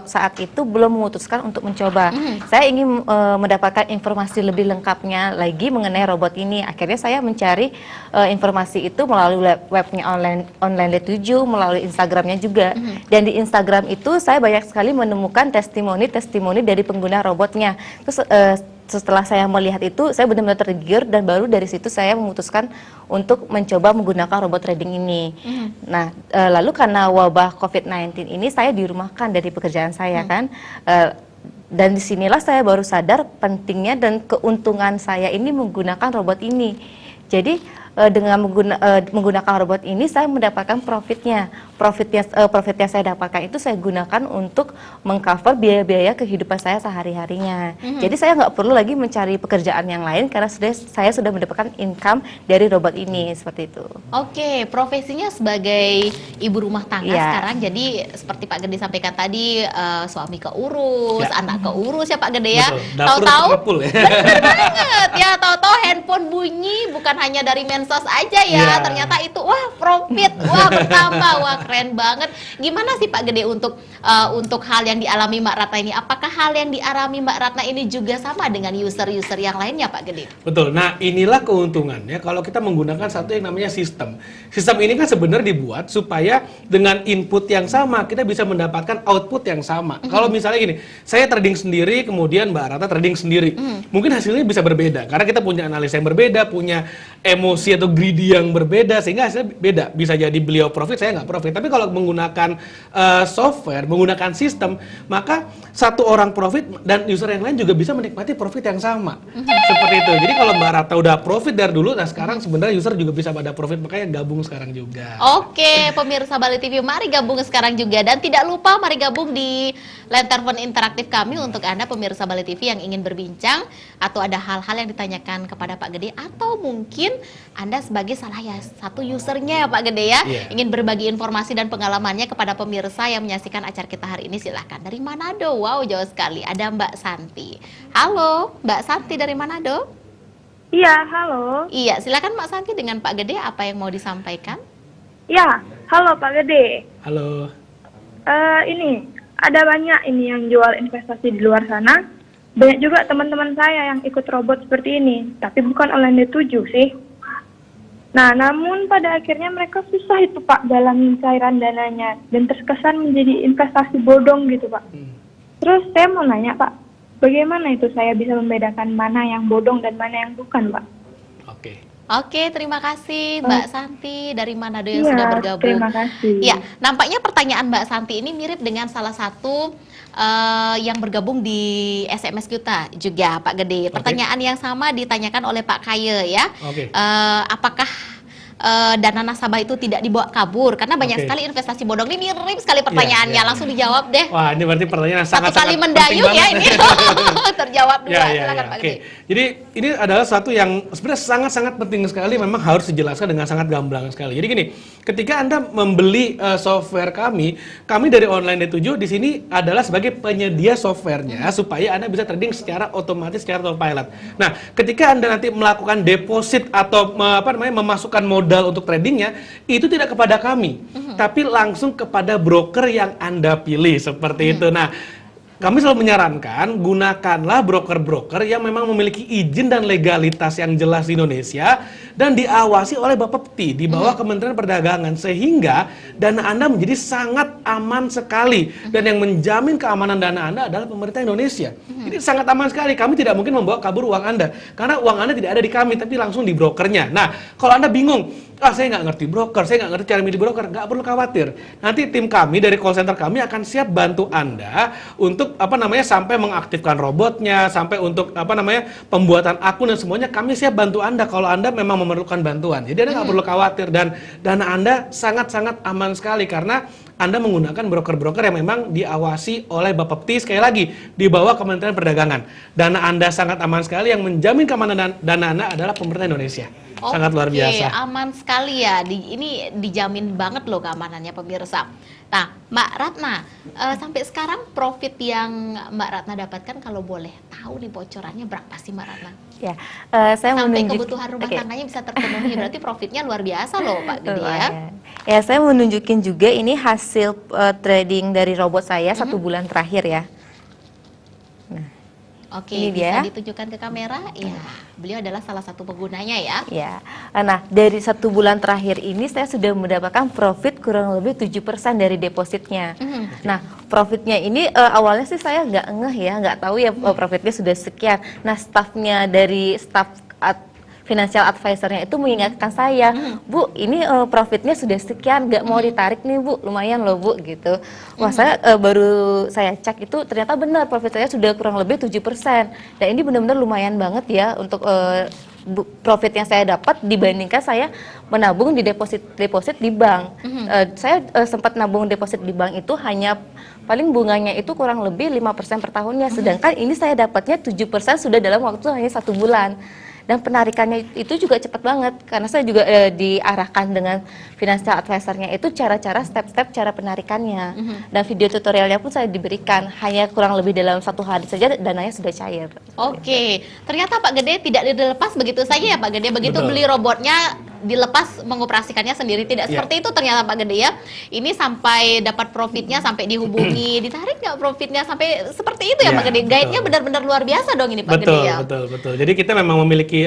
saat itu belum memutuskan untuk mencoba. Saya ingin mendapatkan informasi lebih lengkapnya lagi mengenai robot ini. Akhirnya saya mencari informasi itu melalui webnya online D7, melalui Instagramnya juga. Dan di Instagram itu saya banyak sekali menemukan testimoni dari pengguna robotnya. Terus setelah saya melihat itu, saya benar-benar tergiur dan baru dari situ saya memutuskan untuk mencoba menggunakan robot trading ini. Nah, lalu karena wabah COVID-19 ini saya dirumahkan dari pekerjaan saya kan, dan disinilah saya baru sadar pentingnya dan keuntungan saya ini menggunakan robot ini. Jadi dengan menggunakan robot ini saya mendapatkan profitnya saya dapatkan itu saya gunakan untuk mengcover biaya-biaya kehidupan saya sehari-harinya. Jadi saya nggak perlu lagi mencari pekerjaan yang lain karena saya sudah mendapatkan income dari robot ini, seperti itu. Oke, profesinya sebagai ibu rumah tangga sekarang, jadi seperti Pak Gede sampaikan tadi, suami keurus, anak keurus ya Pak Gede ya. Tahu-tahu bener banget ya, tahu-tahu handphone bunyi bukan hanya dari mensos aja ya, ternyata itu wah profit, wah bertambah, wah keren banget. Gimana sih Pak Gede untuk hal yang dialami Mbak Ratna ini? Apakah hal yang dialami Mbak Ratna ini juga sama dengan user-user yang lainnya Pak Gede? Betul. Nah, inilah keuntungannya kalau kita menggunakan satu yang namanya sistem. Sistem ini kan sebenarnya dibuat supaya dengan input yang sama kita bisa mendapatkan output yang sama. Kalau misalnya gini, saya trading sendiri, kemudian Mbak Ratna trading sendiri, mungkin hasilnya bisa berbeda karena kita punya analisa yang berbeda, punya emosi atau greedy yang berbeda, sehingga hasilnya beda. Bisa jadi beliau profit, saya nggak profit. Tapi kalau menggunakan software, menggunakan sistem, maka satu orang profit dan user yang lain juga bisa menikmati profit yang sama. Seperti itu. Jadi kalau Mbak Ratna udah profit dari dulu, nah sekarang sebenarnya user juga bisa pada profit, makanya gabung sekarang juga. Oke, pemirsa Bali TV, mari gabung sekarang juga. Dan tidak lupa mari gabung di line telepon interaktif kami untuk Anda pemirsa Bali TV yang ingin berbincang atau ada hal-hal yang ditanyakan kepada Pak Gede, atau mungkin Anda sebagai salah satu usernya ya Pak Gede ya, ingin berbagi informasi dan pengalamannya kepada pemirsa yang menyaksikan acara kita hari ini. Silahkan. Dari Manado, wow jauh sekali, ada Mbak Santi. Halo Mbak Santi dari Manado. Iya, halo. Iya, silakan Mbak Santi dengan Pak Gede, apa yang mau disampaikan? Ya, halo Pak Gede. Halo. Ini ada banyak ini yang jual investasi di luar sana. Banyak juga teman-teman saya yang ikut robot seperti ini, tapi bukan online D7 sih. Nah, namun pada akhirnya mereka susah itu Pak dalam cairan dananya dan terkesan menjadi investasi bodong gitu Pak. Terus saya mau nanya Pak, bagaimana itu saya bisa membedakan mana yang bodong dan mana yang bukan Pak? Oke, terima kasih Mbak Santi dari Manado yang sudah bergabung. Terima kasih. Ya, nampaknya pertanyaan Mbak Santi ini mirip dengan salah satu yang bergabung di SMS kita juga Pak Gede. Pertanyaan yang sama ditanyakan oleh Pak Kaye ya. Apakah dana nasabah itu tidak dibawa kabur? Karena banyak Oke. sekali investasi bodong. Ini mirip sekali pertanyaannya, iya. langsung dijawab deh. Wah, ini berarti pertanyaan yang Satu sangat-sangat kali penting mendayung ya banget. ini. Terjawab dua. Silakan Pak Oke. Gede. Jadi ini adalah satu yang sebenarnya sangat-sangat penting sekali, memang harus dijelaskan dengan sangat gamblang sekali. Jadi gini, ketika Anda membeli software kami dari Online D7 di sini adalah sebagai penyedia softwarenya supaya Anda bisa trading secara otomatis, secara autopilot. Nah, ketika Anda nanti melakukan deposit atau memasukkan modal untuk tradingnya, itu tidak kepada kami, tapi langsung kepada broker yang Anda pilih seperti itu. Nah, kami selalu menyarankan gunakanlah broker-broker yang memang memiliki izin dan legalitas yang jelas di Indonesia dan diawasi oleh Bapepti di bawah Kementerian Perdagangan, sehingga dana Anda menjadi sangat aman sekali, dan yang menjamin keamanan dana Anda adalah pemerintah Indonesia. Jadi sangat aman sekali. Kami tidak mungkin membawa kabur uang Anda karena uang Anda tidak ada di kami tapi langsung di brokernya. Nah, kalau Anda bingung, saya nggak ngerti broker, saya nggak ngerti cara milih broker, nggak perlu khawatir. Nanti tim kami dari call center kami akan siap bantu Anda untuk sampai mengaktifkan robotnya, sampai untuk pembuatan akun dan semuanya. Kami siap bantu Anda kalau Anda memang memerlukan bantuan. Jadi Anda nggak perlu khawatir, dan dana Anda sangat-sangat aman sekali karena Anda menggunakan broker-broker yang memang diawasi oleh Bapepti, sekali lagi di bawah Kementerian Perdagangan. Dana Anda sangat aman sekali, yang menjamin keamanan dana Anda adalah pemerintah Indonesia. Sangat luar biasa. Aman sekali ya. Ini dijamin banget loh keamanannya pemirsa. Nah, Mbak Ratna, sampai sekarang profit yang Mbak Ratna dapatkan kalau boleh tahu nih bocorannya berapa sih Mbak Ratna? Ya, saya Sampai menunjuk- kebutuhan rumah Oke. tangganya bisa terpenuhi, berarti profitnya luar biasa loh Pak Gede ya. Lumayan. Ya, saya menunjukin juga ini hasil trading dari robot saya 1 bulan terakhir ya. Oke, Ini bisa dia. ditunjukkan ke kamera. Ya, beliau adalah salah satu penggunanya ya. Ya, nah dari 1 bulan terakhir ini saya sudah mendapatkan profit kurang lebih 7% dari depositnya. Nah, profitnya ini awalnya sih saya nggak ngeh ya, nggak tahu ya profitnya sudah sekian. Nah, staffnya dari staff financial advisor-nya itu mengingatkan saya, Bu, ini profitnya sudah sekian, nggak mau ditarik nih Bu, lumayan loh Bu, gitu. Wah, saya baru saya cek itu ternyata benar profit saya sudah kurang lebih 7%. Dan ini benar-benar lumayan banget ya untuk profit yang saya dapat dibandingkan saya menabung di deposit di bank. Saya sempat nabung deposit di bank itu hanya paling bunganya itu kurang lebih 5% per tahunnya, sedangkan ini saya dapatnya 7% sudah dalam waktu hanya 1 bulan. Dan penarikannya itu juga cepat banget karena saya juga diarahkan dengan financial advisor-nya itu cara-cara step-step cara penarikannya. Dan video tutorialnya pun saya diberikan, hanya kurang lebih dalam 1 hari saja dananya sudah cair. Oke, ternyata Pak Gede tidak dilepas begitu saja ya Pak Gede. Begitu Betul. beli robotnya dilepas mengoperasikannya sendiri, tidak Iya. seperti itu ternyata Pak Gede ya. Ini sampai dapat profitnya, sampai dihubungi, ditarik nggak profitnya, sampai seperti itu ya Iya, Pak Gede. betul. Guide-nya benar-benar luar biasa dong ini Pak Betul, Gede ya. betul. Jadi kita memang memiliki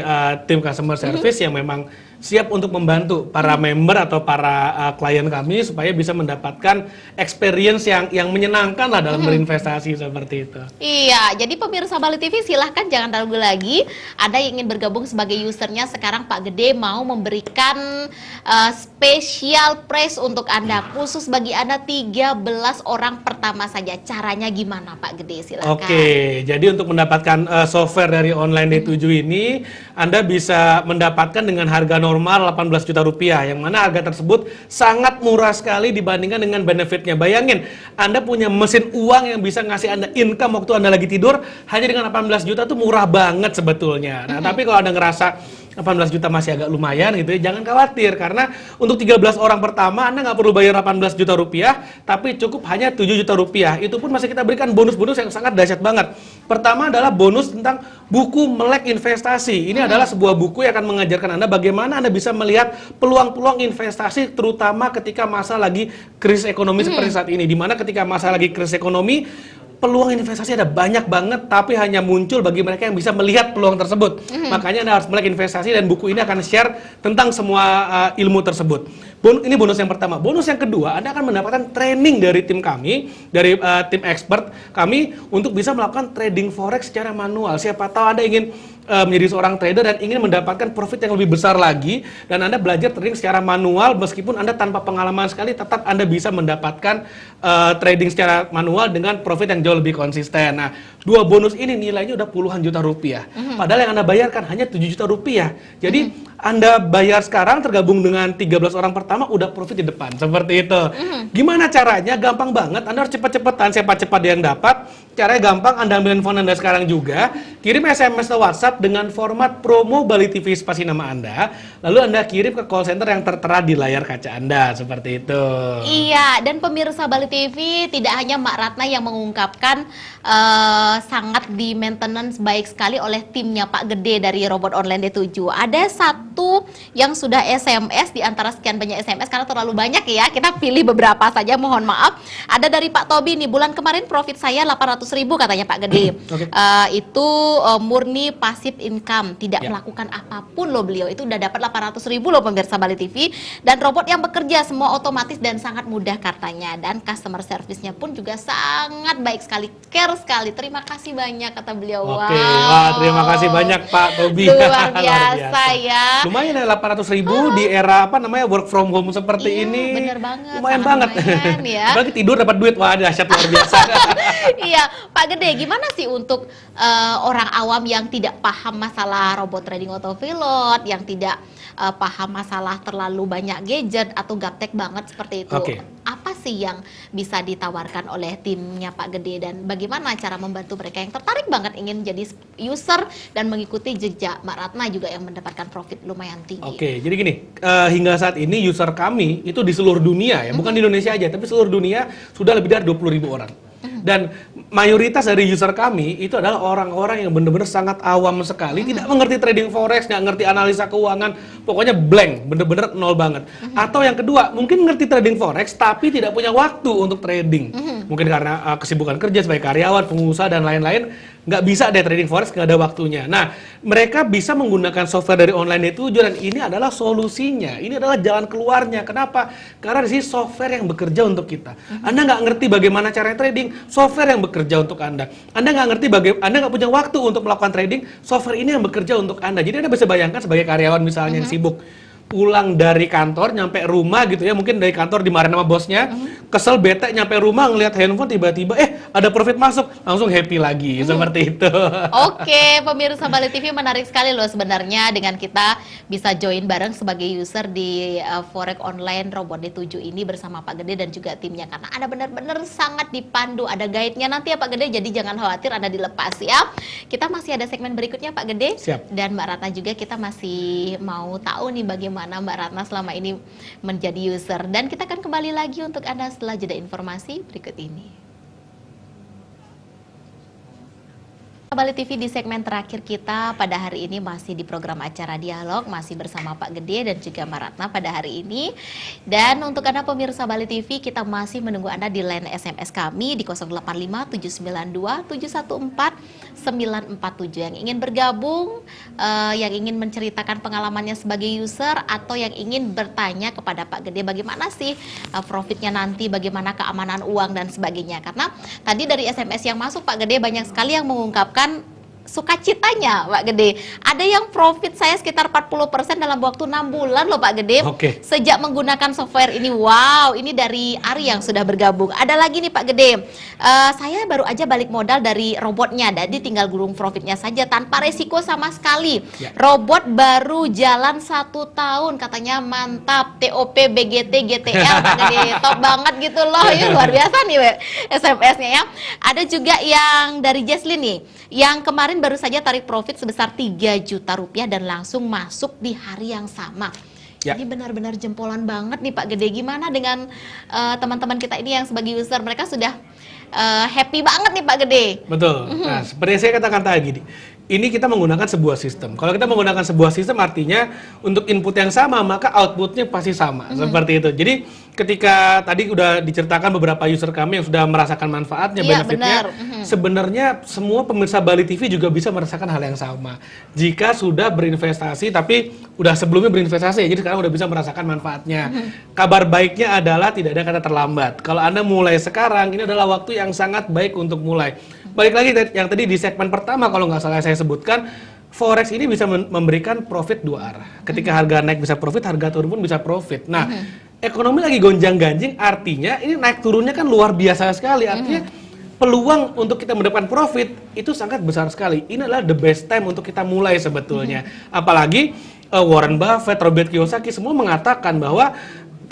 tim customer service yang memang siap untuk membantu para member atau para klien kami supaya bisa mendapatkan experience yang menyenangkan lah dalam berinvestasi seperti itu. Iya, jadi pemirsa Bali TV silahkan jangan ragu lagi. Anda yang ingin bergabung sebagai usernya, sekarang Pak Gede mau memberikan special prize untuk Anda, khusus bagi Anda 13 orang pertama saja. Caranya gimana Pak Gede? Silahkan. Oke, jadi untuk mendapatkan software dari Online D7 ini, Anda bisa mendapatkan dengan harga normal 18 juta rupiah, yang mana harga tersebut sangat murah sekali dibandingkan dengan benefitnya. Bayangin, Anda punya mesin uang yang bisa ngasih Anda income waktu Anda lagi tidur, hanya dengan 18 juta tuh murah banget sebetulnya. Nah, tapi kalau Anda ngerasa 18 juta masih agak lumayan gitu ya, jangan khawatir, karena untuk 13 orang pertama Anda nggak perlu bayar 18 juta rupiah, tapi cukup hanya 7 juta rupiah. Itu pun masih kita berikan bonus-bonus yang sangat dahsyat banget. Pertama adalah bonus tentang buku Melek Investasi. Ini adalah sebuah buku yang akan mengajarkan Anda bagaimana Anda bisa melihat peluang-peluang investasi, terutama ketika masa lagi krisis ekonomi seperti saat ini, dimana ketika masa lagi krisis ekonomi, peluang investasi ada banyak banget, tapi hanya muncul bagi mereka yang bisa melihat peluang tersebut. Makanya Anda harus melek investasi, dan buku ini akan share tentang semua ilmu tersebut. Ini bonus yang pertama. Bonus yang kedua, Anda akan mendapatkan training dari tim kami, dari tim expert kami, untuk bisa melakukan trading forex secara manual. Siapa tahu Anda ingin menjadi seorang trader dan ingin mendapatkan profit yang lebih besar lagi, dan Anda belajar trading secara manual meskipun Anda tanpa pengalaman sekali, tetap Anda bisa mendapatkan trading secara manual dengan profit yang jauh lebih konsisten. Nah, 2 bonus ini nilainya udah puluhan juta rupiah. Padahal yang Anda bayarkan hanya 7 juta rupiah. Jadi Anda bayar sekarang tergabung dengan 13 orang pertama udah profit di depan. Seperti itu. Gimana caranya? Gampang banget. Anda harus cepet-cepetan, cepat-cepat yang dapat. Caranya gampang, Anda ambil handphone Anda sekarang juga, kirim SMS atau WhatsApp dengan format promo Bali TV spasi nama Anda, lalu Anda kirim ke call center yang tertera di layar kaca Anda. Seperti itu. Iya, dan pemirsa Bali TV, tidak hanya Mbak Ratna yang mengungkapkan sangat di maintenance baik sekali oleh timnya Pak Gede dari Robot Online D7. Ada satu yang sudah SMS di antara sekian banyak SMS, karena terlalu banyak ya, kita pilih beberapa saja, mohon maaf. Ada dari Pak Tobi nih, bulan kemarin profit saya 800.000 katanya Pak Gede. Oke. Itu murni passive income, tidak melakukan apapun loh beliau. Itu udah dapat 800.000 loh pemirsa Bali TV. Dan robot yang bekerja semua otomatis dan sangat mudah katanya. Dan customer service-nya pun juga sangat baik sekali, care sekali. Terima kasih banyak kata beliau. Oke, wah, terima kasih banyak Pak Tobi. Luar biasa ya. Lumayan ya 800.000 di era apa namanya work from home seperti Iya, ini. bener banget, Lumayan sangat banget. lumayan ya. Apalagi tidur dapat duit, wah dahsyat luar biasa. Iya, Pak Gede, gimana sih untuk orang awam yang tidak paham masalah robot trading autopilot, yang tidak paham masalah terlalu banyak gadget atau gaptek banget seperti itu? Oke. Apa sih yang bisa ditawarkan oleh timnya Pak Gede, dan bagaimana cara membantu mereka yang tertarik banget ingin jadi user dan mengikuti jejak Mbak Ratna juga yang mendapatkan profit lumayan tinggi? Oke, jadi gini, hingga saat ini user kami itu di seluruh dunia ya, bukan di Indonesia aja, tapi seluruh dunia sudah lebih dari 20.000 orang. Dan mayoritas dari user kami itu adalah orang-orang yang benar-benar sangat awam sekali, tidak mengerti trading forex, nggak ngerti analisa keuangan, pokoknya blank, bener-bener nol banget. Atau yang kedua, mungkin ngerti trading forex tapi tidak punya waktu untuk trading. Mungkin karena kesibukan kerja sebagai karyawan, pengusaha dan lain-lain, nggak bisa deh trading forex, nggak ada waktunya. Nah, mereka bisa menggunakan software dari online D7 dan ini adalah solusinya. Ini adalah jalan keluarnya. Kenapa? Karena di sini software yang bekerja untuk kita. Anda nggak ngerti bagaimana cara trading, software yang bekerja untuk Anda. Anda nggak ngerti Anda nggak punya waktu untuk melakukan trading, software ini yang bekerja untuk Anda. Jadi Anda bisa bayangkan sebagai karyawan misalnya yang sibuk, pulang dari kantor nyampe rumah gitu ya, mungkin dari kantor dimarahin sama bosnya, kesel bete nyampe rumah ngelihat handphone tiba-tiba ada profit masuk, langsung happy lagi seperti itu. Oke, pemirsa Bali TV, menarik sekali loh sebenarnya dengan kita bisa join bareng sebagai user di Forex Online Robot D7 ini bersama Pak Gede dan juga timnya, karena Anda benar-benar sangat dipandu, ada guide-nya nanti ya Pak Gede, jadi jangan khawatir Anda dilepas ya. Kita masih ada segmen berikutnya Pak Gede. Siap. Dan Mbak Ratna juga, kita masih mau tahu nih bagaimana Mbak Ratna selama ini menjadi user, dan kita akan kembali lagi untuk Anda setelah jeda informasi berikut ini. Bali TV, di segmen terakhir kita pada hari ini masih di program acara Dialog, masih bersama Pak Gede dan juga Mbak Ratna pada hari ini. Dan untuk Anda pemirsa Bali TV, kita masih menunggu Anda di line SMS kami di 085792714947 yang ingin bergabung, yang ingin menceritakan pengalamannya sebagai user, atau yang ingin bertanya kepada Pak Gede bagaimana sih profitnya nanti, bagaimana keamanan uang dan sebagainya. Karena tadi dari SMS yang masuk Pak Gede banyak sekali yang mengungkapkan sukacitanya Pak Gede. Ada yang profit saya sekitar 40% dalam waktu 6 bulan loh Pak Gede. Oke. Sejak menggunakan software ini. Wow, ini dari Ari yang sudah bergabung. Ada lagi nih Pak Gede. Saya baru aja balik modal dari robotnya, jadi tinggal gulung profitnya saja tanpa resiko sama sekali. Ya. Robot baru jalan 1 tahun, katanya mantap. TOP BGT GTL Pak Gede. Top banget gitu loh. Ya, luar biasa nih SMS-nya ya. Ada juga yang dari Jesslyn nih, yang kemarin baru saja tarik profit sebesar 3 juta rupiah dan langsung masuk di hari yang sama. Ya. Ini benar-benar jempolan banget nih Pak Gede. Gimana dengan teman-teman kita ini yang sebagai user, mereka sudah happy banget nih Pak Gede. Betul. Nah, seperti yang saya katakan tadi, ini kita menggunakan sebuah sistem. Kalau kita menggunakan sebuah sistem, artinya untuk input yang sama, maka outputnya pasti sama. Seperti itu. Jadi ketika tadi udah diceritakan beberapa user kami yang sudah merasakan manfaatnya, Iya, benefitnya, benar. sebenarnya semua pemirsa Bali TV juga bisa merasakan hal yang sama. Jika sudah berinvestasi, tapi udah sebelumnya berinvestasi, jadi sekarang udah bisa merasakan manfaatnya. Kabar baiknya adalah tidak ada kata terlambat. Kalau Anda mulai sekarang, ini adalah waktu yang sangat baik untuk mulai. Balik lagi yang tadi di segmen pertama, kalau nggak salah saya sebutkan, Forex ini bisa memberikan profit dua arah. Ketika harga naik bisa profit, harga turun pun bisa profit. Nah, ekonomi lagi gonjang-ganjing, artinya ini naik turunnya kan luar biasa sekali. Artinya peluang untuk kita mendapatkan profit itu sangat besar sekali. Ini adalah the best time untuk kita mulai sebetulnya. Apalagi Warren Buffett, Robert Kiyosaki semua mengatakan bahwa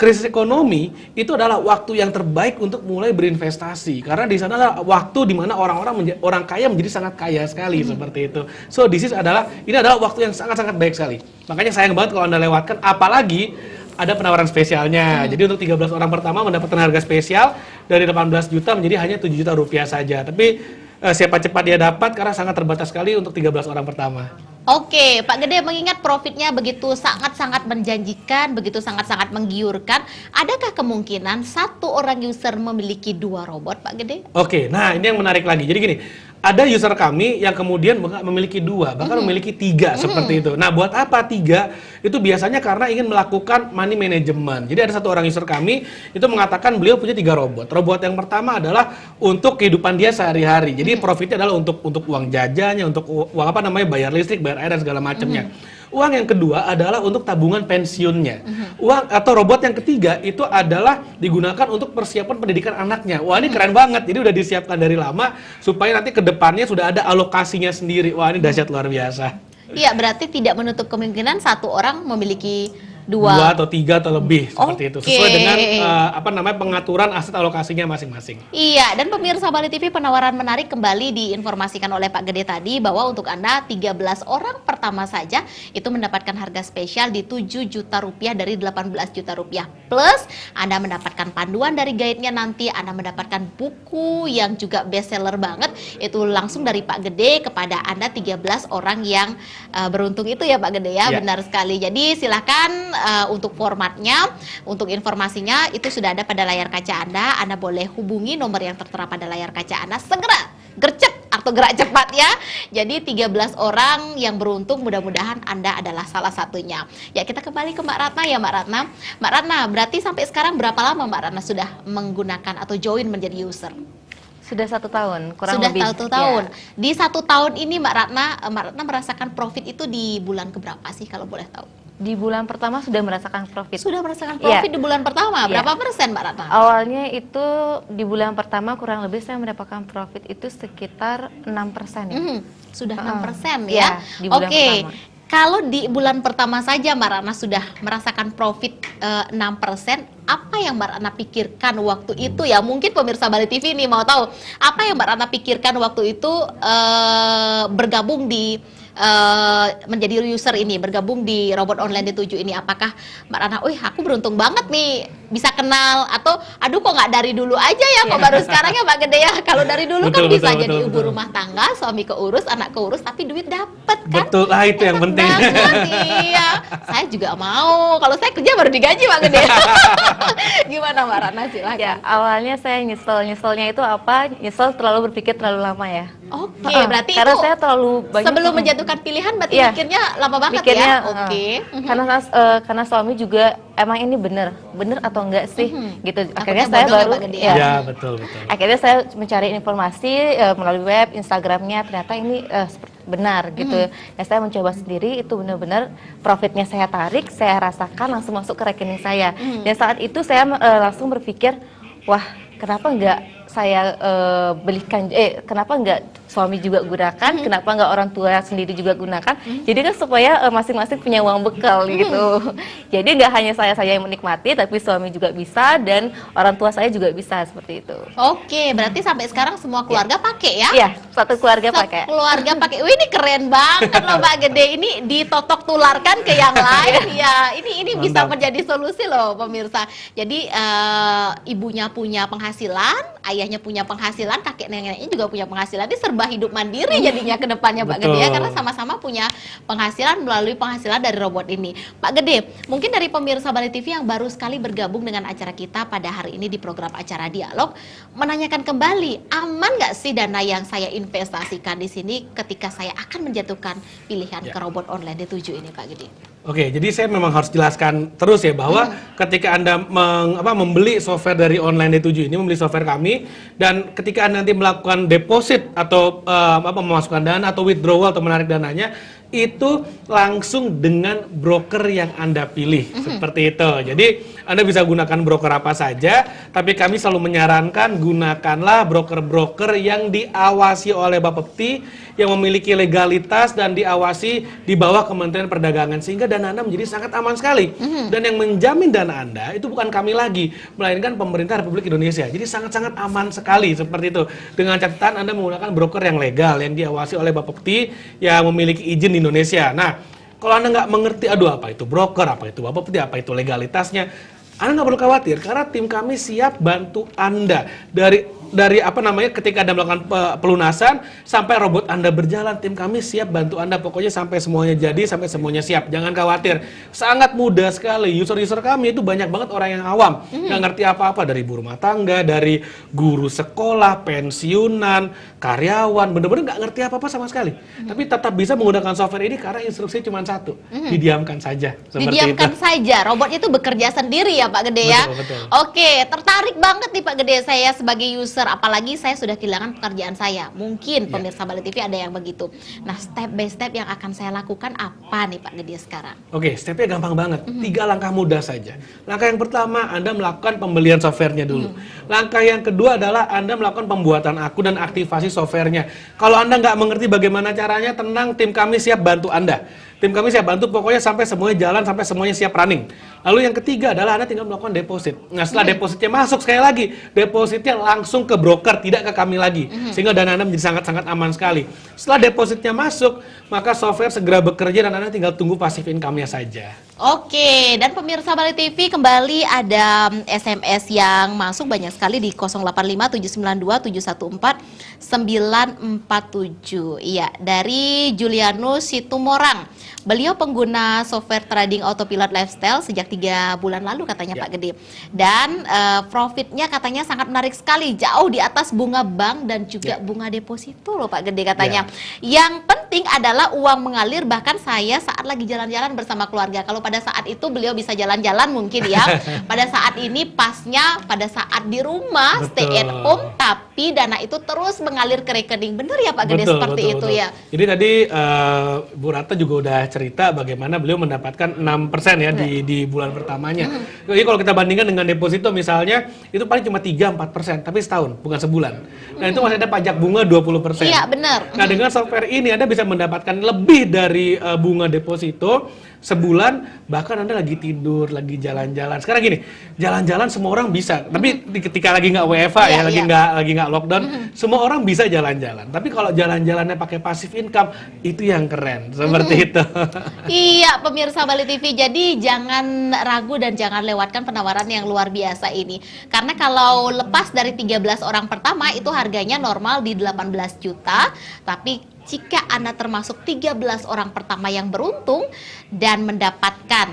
krisis ekonomi itu adalah waktu yang terbaik untuk mulai berinvestasi, karena di sana adalah waktu di mana orang kaya menjadi sangat kaya sekali seperti itu. So ini adalah waktu yang sangat-sangat baik sekali. Makanya sayang banget kalau Anda lewatkan, apalagi ada penawaran spesialnya. Jadi untuk 13 orang pertama mendapatkan harga spesial dari 18 juta menjadi hanya 7 juta rupiah saja. Tapi siapa cepat dia dapat karena sangat terbatas sekali untuk 13 orang pertama. Oke, Pak Gede, mengingat profitnya begitu sangat-sangat menjanjikan, begitu sangat-sangat menggiurkan, adakah kemungkinan satu orang user memiliki 2 robot, Pak Gede? Oke, nah ini yang menarik lagi. Jadi gini, ada user kami yang kemudian memiliki 2, bahkan memiliki 3 seperti itu. Nah, buat apa 3? Itu biasanya karena ingin melakukan money management. Jadi ada satu orang user kami itu mengatakan beliau punya 3 robot. Robot yang pertama adalah untuk kehidupan dia sehari-hari. Jadi profitnya adalah untuk uang jajannya, untuk uang bayar listrik, bayar air dan segala macamnya. Uang yang kedua adalah untuk tabungan pensiunnya. Uang atau robot yang ketiga itu adalah digunakan untuk persiapan pendidikan anaknya. Wah, ini keren banget. Jadi udah disiapkan dari lama supaya nanti ke depannya sudah ada alokasinya sendiri. Wah, ini dahsyat luar biasa. Iya, berarti tidak menutup kemungkinan satu orang memiliki 2 atau 3 atau lebih seperti itu. Sesuai dengan pengaturan aset alokasinya masing-masing. Iya, dan pemirsa Bali TV, penawaran menarik kembali diinformasikan oleh Pak Gede tadi bahwa untuk Anda 13 orang pertama saja itu mendapatkan harga spesial di 7 juta rupiah dari 18 juta rupiah. Plus Anda mendapatkan panduan dari guide-nya, nanti Anda mendapatkan buku yang juga bestseller banget. Itu langsung dari Pak Gede kepada Anda 13 orang yang beruntung itu ya Pak Gede ya. Benar sekali. Jadi silakan untuk formatnya, untuk informasinya itu sudah ada pada layar kaca Anda. Anda boleh hubungi nomor yang tertera pada layar kaca Anda. Segera gercep atau gerak cepat ya. Jadi 13 orang yang beruntung, mudah-mudahan Anda adalah salah satunya. Ya, kita kembali ke Mbak Ratna ya Mbak Ratna. Mbak Ratna, berarti sampai sekarang berapa lama Mbak Ratna sudah menggunakan atau join menjadi user? Sudah 1 tahun, kurang sudah lebih. Sudah 1 tahun. Ya. Di 1 tahun ini Mbak Ratna merasakan profit itu di bulan keberapa sih kalau boleh tahu? Di bulan pertama sudah merasakan profit. Sudah merasakan profit di bulan pertama. Berapa persen Mbak Ratna? Awalnya itu di bulan pertama kurang lebih saya mendapatkan profit itu sekitar 6% ya. Sudah 6% ya. Di bulan pertama. Kalau di bulan pertama saja Mbak Ratna sudah merasakan profit 6%, apa yang Mbak Ratna pikirkan waktu itu ya? Mungkin pemirsa Bali TV ini mau tahu, apa yang Mbak Ratna pikirkan waktu itu bergabung di menjadi user ini, bergabung di Robot Online D7 ini? Apakah Mbak Ratna, aku beruntung banget nih bisa kenal, atau aduh kok nggak dari dulu aja ya, kok baru sekarang ya Pak Gede ya? Kalau dari dulu kan bisa jadi ibu rumah tangga, suami keurus, anak keurus, tapi duit dapet kan? Betul, itu yang penting. Iya, saya juga mau. Kalau saya kerja baru digaji Pak Gede. Gimana Mbak Ratna, silakan. Ya, awalnya saya nyeselnya itu apa? Nyesel terlalu berpikir terlalu lama ya. Oke, berarti karena itu saya terlalu banyak sebelum menjatuhkan pilihan berarti mikirnya lama banget mikirnya, ya. Oke. Karena suami juga emang ini bener atau enggak sih gitu. Akhirnya takutnya saya bodong baru ya, Pak Gede ya? Ya, betul. Akhirnya saya mencari informasi melalui web, Instagramnya, ternyata ini benar gitu. Ya, saya mencoba sendiri, itu benar-benar profitnya saya tarik, saya rasakan langsung masuk ke rekening saya. Dan saat itu saya langsung berpikir, wah, kenapa enggak saya belikan, kenapa enggak suami juga gunakan, kenapa enggak orang tua sendiri juga gunakan, jadi kan supaya masing-masing punya uang bekal gitu. Jadi enggak hanya saya yang menikmati, tapi suami juga bisa dan orang tua saya juga bisa, seperti itu. Oke, berarti sampai sekarang semua keluarga pakai ya? Iya, satu keluarga pakai. Keluarga pakai. Wih, ini keren banget loh Pak Gede. Ini ditotok tularkan ke yang lain ya. Ini bisa menjadi solusi loh pemirsa. Jadi ibunya punya penghasilan, ayahnya punya penghasilan, kakek neneknya juga punya penghasilan. Ini serba hidup mandiri jadinya ke depannya Pak Gede ya, karena sama-sama punya penghasilan melalui penghasilan dari robot ini. Pak Gede, mungkin dari pemirsa Bali TV yang baru sekali bergabung dengan acara kita pada hari ini di program acara Dialog, menanyakan kembali, aman nggak sih dana yang saya investasikan di sini ketika saya akan menjatuhkan pilihan ke robot online D7 ini Pak Gede? Oke, jadi saya memang harus jelaskan terus ya bahwa ketika Anda membeli software dari Online D7 ini, membeli software kami, dan ketika Anda nanti melakukan deposit atau memasukkan dana atau withdrawal atau menarik dananya, itu langsung dengan broker yang Anda pilih, seperti itu. Jadi Anda bisa gunakan broker apa saja, tapi kami selalu menyarankan gunakanlah broker-broker yang diawasi oleh Bapepti, yang memiliki legalitas dan diawasi di bawah Kementerian Perdagangan, sehingga dana Anda menjadi sangat aman sekali. Dan yang menjamin dana Anda itu bukan kami lagi, melainkan pemerintah Republik Indonesia. Jadi sangat-sangat aman sekali seperti itu. Dengan catatan Anda menggunakan broker yang legal, yang diawasi oleh Bapepti, yang memiliki izin di Indonesia. Nah, kalau Anda nggak mengerti, aduh apa itu broker, apa itu Bapepti, apa itu legalitasnya, Anda nggak perlu khawatir, karena tim kami siap bantu Anda dari apa namanya, ketika Anda melakukan pelunasan sampai robot Anda berjalan, tim kami siap bantu Anda pokoknya sampai semuanya jadi, sampai semuanya siap. Jangan khawatir, sangat mudah sekali. User-user kami itu banyak banget orang yang awam, nggak ngerti apa-apa, dari ibu rumah tangga, dari guru sekolah, pensiunan, karyawan, bener-bener nggak ngerti apa-apa sama sekali. Tapi tetap bisa menggunakan software ini karena instruksi cuma satu, didiamkan saja. Didiamkan saja, robotnya itu bekerja sendiri ya Pak Gede ya. Betul. Oke, tertarik banget nih Pak Gede saya sebagai user, apalagi saya sudah kehilangan pekerjaan saya. Mungkin pemirsa Bali TV ada yang begitu. Nah, step by step yang akan saya lakukan apa nih Pak Gede sekarang? Oke, stepnya gampang banget. 3 langkah mudah saja. Langkah yang pertama, Anda melakukan pembelian softwarenya dulu. Langkah yang kedua adalah Anda melakukan pembuatan akun dan aktivasi softwarenya. Kalau Anda nggak mengerti bagaimana caranya, tenang, tim kami siap bantu Anda. Tim kami siap bantu pokoknya sampai semuanya jalan, sampai semuanya siap running. Lalu yang ketiga adalah Anda tinggal melakukan deposit. Nah, setelah depositnya masuk, sekali lagi, depositnya langsung ke broker, tidak ke kami lagi. Sehingga dana Anda menjadi sangat-sangat aman sekali. Setelah depositnya masuk, maka software segera bekerja dan Anda tinggal tunggu passive income-nya saja. Oke, dan pemirsa Bali TV kembali ada SMS yang masuk banyak sekali di 085792714947. Iya, dari Julianus Situmorang. Beliau pengguna software trading autopilot lifestyle sejak 3 bulan lalu katanya Pak Gede. Dan profitnya katanya sangat menarik sekali, jauh di atas bunga bank dan juga bunga deposito loh Pak Gede katanya. Yang penting adalah uang mengalir, bahkan saya saat lagi jalan-jalan bersama keluarga. Kalau pada saat itu beliau bisa jalan-jalan mungkin ya. Pada saat ini pasnya pada saat di rumah stay at home, tapi dana itu terus mengalir ke rekening. Bener ya Pak Gede seperti itu ya. Jadi tadi Bu Rata juga udah cerita bagaimana beliau mendapatkan 6% ya di bulan pertamanya. Jadi kalau kita bandingkan dengan deposito misalnya, itu paling cuma 3-4%, tapi setahun, bukan sebulan. Nah, itu masih ada pajak bunga 20%. Iya, benar. Nah, dengan software ini Anda bisa mendapatkan lebih dari bunga deposito sebulan, bahkan Anda lagi tidur, lagi jalan-jalan. Sekarang gini, jalan-jalan semua orang bisa, tapi ketika lagi nggak WFH ya, lagi nggak lockdown, semua orang bisa jalan-jalan. Tapi kalau jalan-jalannya pakai passive income, itu yang keren, seperti itu. Iya, pemirsa Bali TV, jadi jangan ragu dan jangan lewatkan penawaran yang luar biasa ini. Karena kalau lepas dari 13 orang pertama, itu harganya normal di 18 juta, tapi jika Anda termasuk 13 orang pertama yang beruntung dan mendapatkan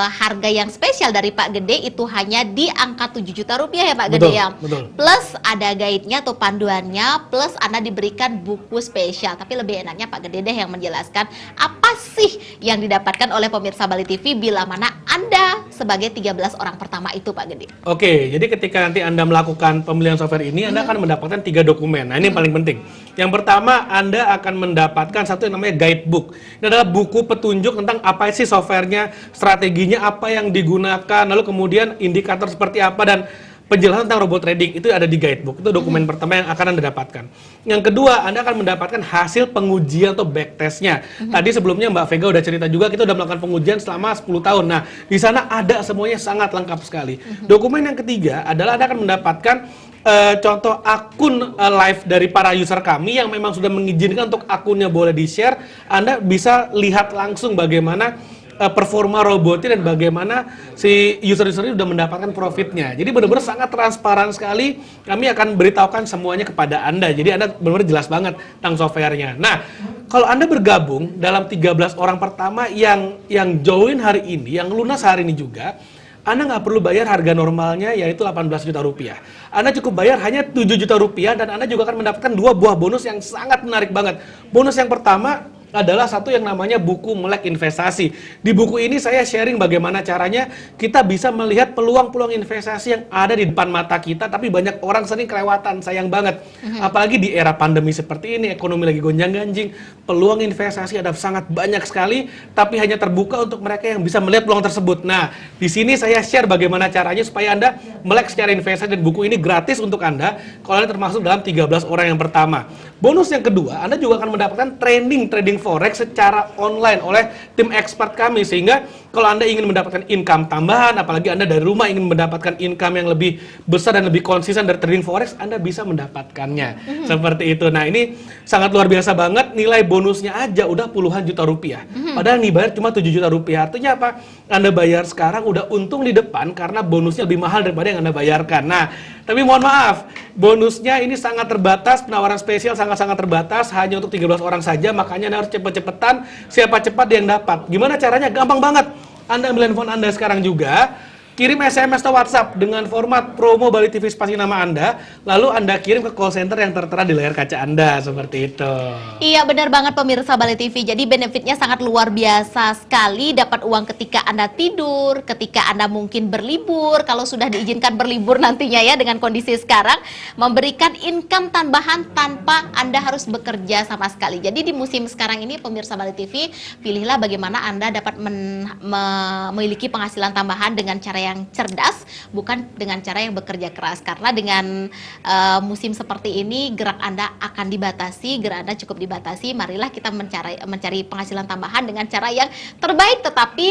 harga yang spesial dari Pak Gede, itu hanya di angka 7 juta rupiah ya Pak Gede ya. Betul. Plus ada guide-nya atau panduannya, plus Anda diberikan buku spesial. Tapi lebih enaknya Pak Gede deh yang menjelaskan apa sih yang didapatkan oleh pemirsa Bali TV bila mana Anda sebagai 13 orang pertama itu Pak Gede. Oke, jadi ketika nanti Anda melakukan pembelian software ini, Anda akan mendapatkan 3 dokumen. Nah, ini yang paling penting. Yang pertama, Anda akan mendapatkan satu yang namanya guidebook. Ini adalah buku petunjuk tentang apa sih softwarenya, strateginya apa yang digunakan, lalu kemudian indikator seperti apa, dan penjelasan tentang robot trading itu ada di guidebook. Itu dokumen pertama yang akan Anda dapatkan. Yang kedua, Anda akan mendapatkan hasil pengujian atau backtestnya. Tadi sebelumnya Mbak Vega udah cerita juga, kita udah melakukan pengujian selama 10 tahun. Nah, di sana ada semuanya sangat lengkap sekali. Dokumen yang ketiga adalah Anda akan mendapatkan contoh akun live dari para user kami yang memang sudah mengizinkan untuk akunnya boleh di-share. Anda bisa lihat langsung bagaimana performa robotnya dan bagaimana si user-user ini sudah mendapatkan profitnya. Jadi benar-benar sangat transparan sekali. Kami akan beritahukan semuanya kepada Anda. Jadi Anda benar-benar jelas banget tentang softwarenya. Nah, kalau Anda bergabung dalam 13 orang pertama yang join hari ini, yang lunas hari ini juga, Anda nggak perlu bayar harga normalnya, yaitu 18 juta rupiah. Anda cukup bayar hanya 7 juta rupiah, dan Anda juga akan mendapatkan 2 buah bonus yang sangat menarik banget. Bonus yang pertama, adalah satu yang namanya buku Melek Investasi. Di buku ini saya sharing bagaimana caranya kita bisa melihat peluang-peluang investasi yang ada di depan mata kita, tapi banyak orang sering kelewatan, sayang banget. Apalagi di era pandemi seperti ini, ekonomi lagi gonjang-ganjing, peluang investasi ada sangat banyak sekali, tapi hanya terbuka untuk mereka yang bisa melihat peluang tersebut. Nah, di sini saya share bagaimana caranya supaya Anda melek secara investasi, dan buku ini gratis untuk Anda kalau Anda termasuk dalam 13 orang yang pertama. Bonus yang kedua, Anda juga akan mendapatkan trading forex secara online oleh tim expert kami, sehingga kalau Anda ingin mendapatkan income tambahan, apalagi Anda dari rumah ingin mendapatkan income yang lebih besar dan lebih konsisten dari trading forex, Anda bisa mendapatkannya. Seperti itu. Nah, ini sangat luar biasa banget, nilai bonusnya aja udah puluhan juta rupiah. Padahal nih bayar cuma 7 juta rupiah. Artinya apa? Anda bayar sekarang udah untung di depan karena bonusnya lebih mahal daripada yang Anda bayarkan. Nah, tapi mohon maaf, bonusnya ini sangat terbatas, penawaran spesial sangat-sangat terbatas, hanya untuk 13 orang saja, makanya Anda harus cepet-cepetan, siapa cepat yang dapat. Gimana caranya? Gampang banget. Anda ambil handphone Anda sekarang juga, kirim SMS atau WhatsApp dengan format promo Bali TV spasi nama Anda, lalu Anda kirim ke call center yang tertera di layar kaca Anda, seperti itu. Iya, benar banget pemirsa Bali TV. Jadi benefitnya sangat luar biasa sekali. Dapat uang ketika Anda tidur, ketika Anda mungkin berlibur, kalau sudah diizinkan berlibur nantinya ya dengan kondisi sekarang, memberikan income tambahan tanpa Anda harus bekerja sama sekali. Jadi di musim sekarang ini pemirsa Bali TV, pilihlah bagaimana Anda dapat memiliki penghasilan tambahan dengan cara yang cerdas, bukan dengan cara yang bekerja keras. Karena dengan musim seperti ini, gerak Anda akan dibatasi, gerak Anda cukup dibatasi. Marilah kita mencari penghasilan tambahan dengan cara yang terbaik, tetapi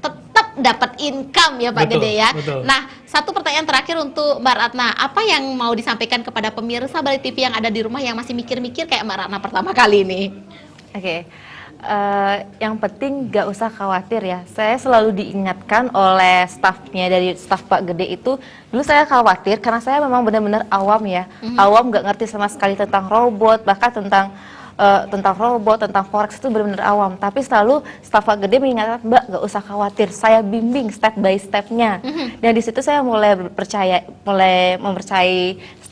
tetap dapat income ya Pak Betul, Gede ya. betul. Nah, satu pertanyaan terakhir untuk Mbak Ratna, apa yang mau disampaikan kepada pemirsa Bali TV yang ada di rumah yang masih mikir-mikir kayak Mbak Ratna pertama kali ini? Oke. Yang penting gak usah khawatir ya. Saya selalu diingatkan oleh stafnya, dari staf Pak Gede itu, dulu saya khawatir karena saya memang benar-benar awam ya. Awam, gak ngerti sama sekali tentang robot, bahkan tentang robot, tentang forex itu benar-benar awam. Tapi selalu staf Pak Gede mengingatkan, Mbak gak usah khawatir, saya bimbing step by stepnya. Dan di situ saya mulai mempercayai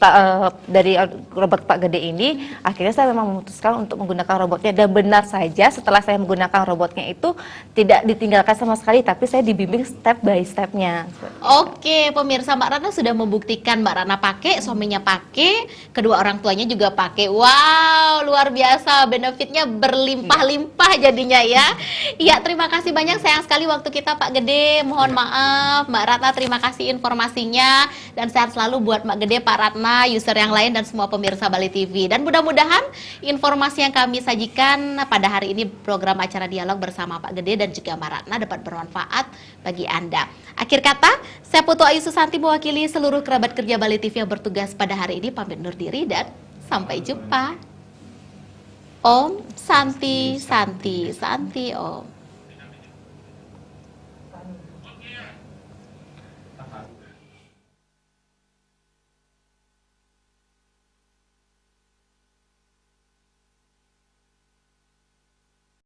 dari robot Pak Gede ini. Akhirnya saya memang memutuskan untuk menggunakan robotnya, dan benar saja setelah saya menggunakan robotnya itu tidak ditinggalkan sama sekali, tapi saya dibimbing step by stepnya. Oke, pemirsa, Mbak Ratna sudah membuktikan. Mbak Ratna pakai, suaminya pakai, kedua orang tuanya juga pakai. Wow, luar biasa, benefitnya berlimpah-limpah jadinya ya. Iya, terima kasih banyak, sayang sekali waktu kita Pak Gede. Mohon maaf, Mbak Ratna, terima kasih informasinya, dan sehat selalu buat Mbak Gede, Pak Ratna, user yang lain, dan semua pemirsa Bali TV. Dan mudah-mudahan informasi yang kami sajikan pada hari ini, program acara dialog bersama Pak Gede dan juga Mbak Ratna, dapat bermanfaat bagi Anda. Akhir kata, saya Putu Ayu Susanti mewakili seluruh kerabat kerja Bali TV yang bertugas pada hari ini, pamit undur diri dan sampai jumpa. Om Santi Santi Santi Om.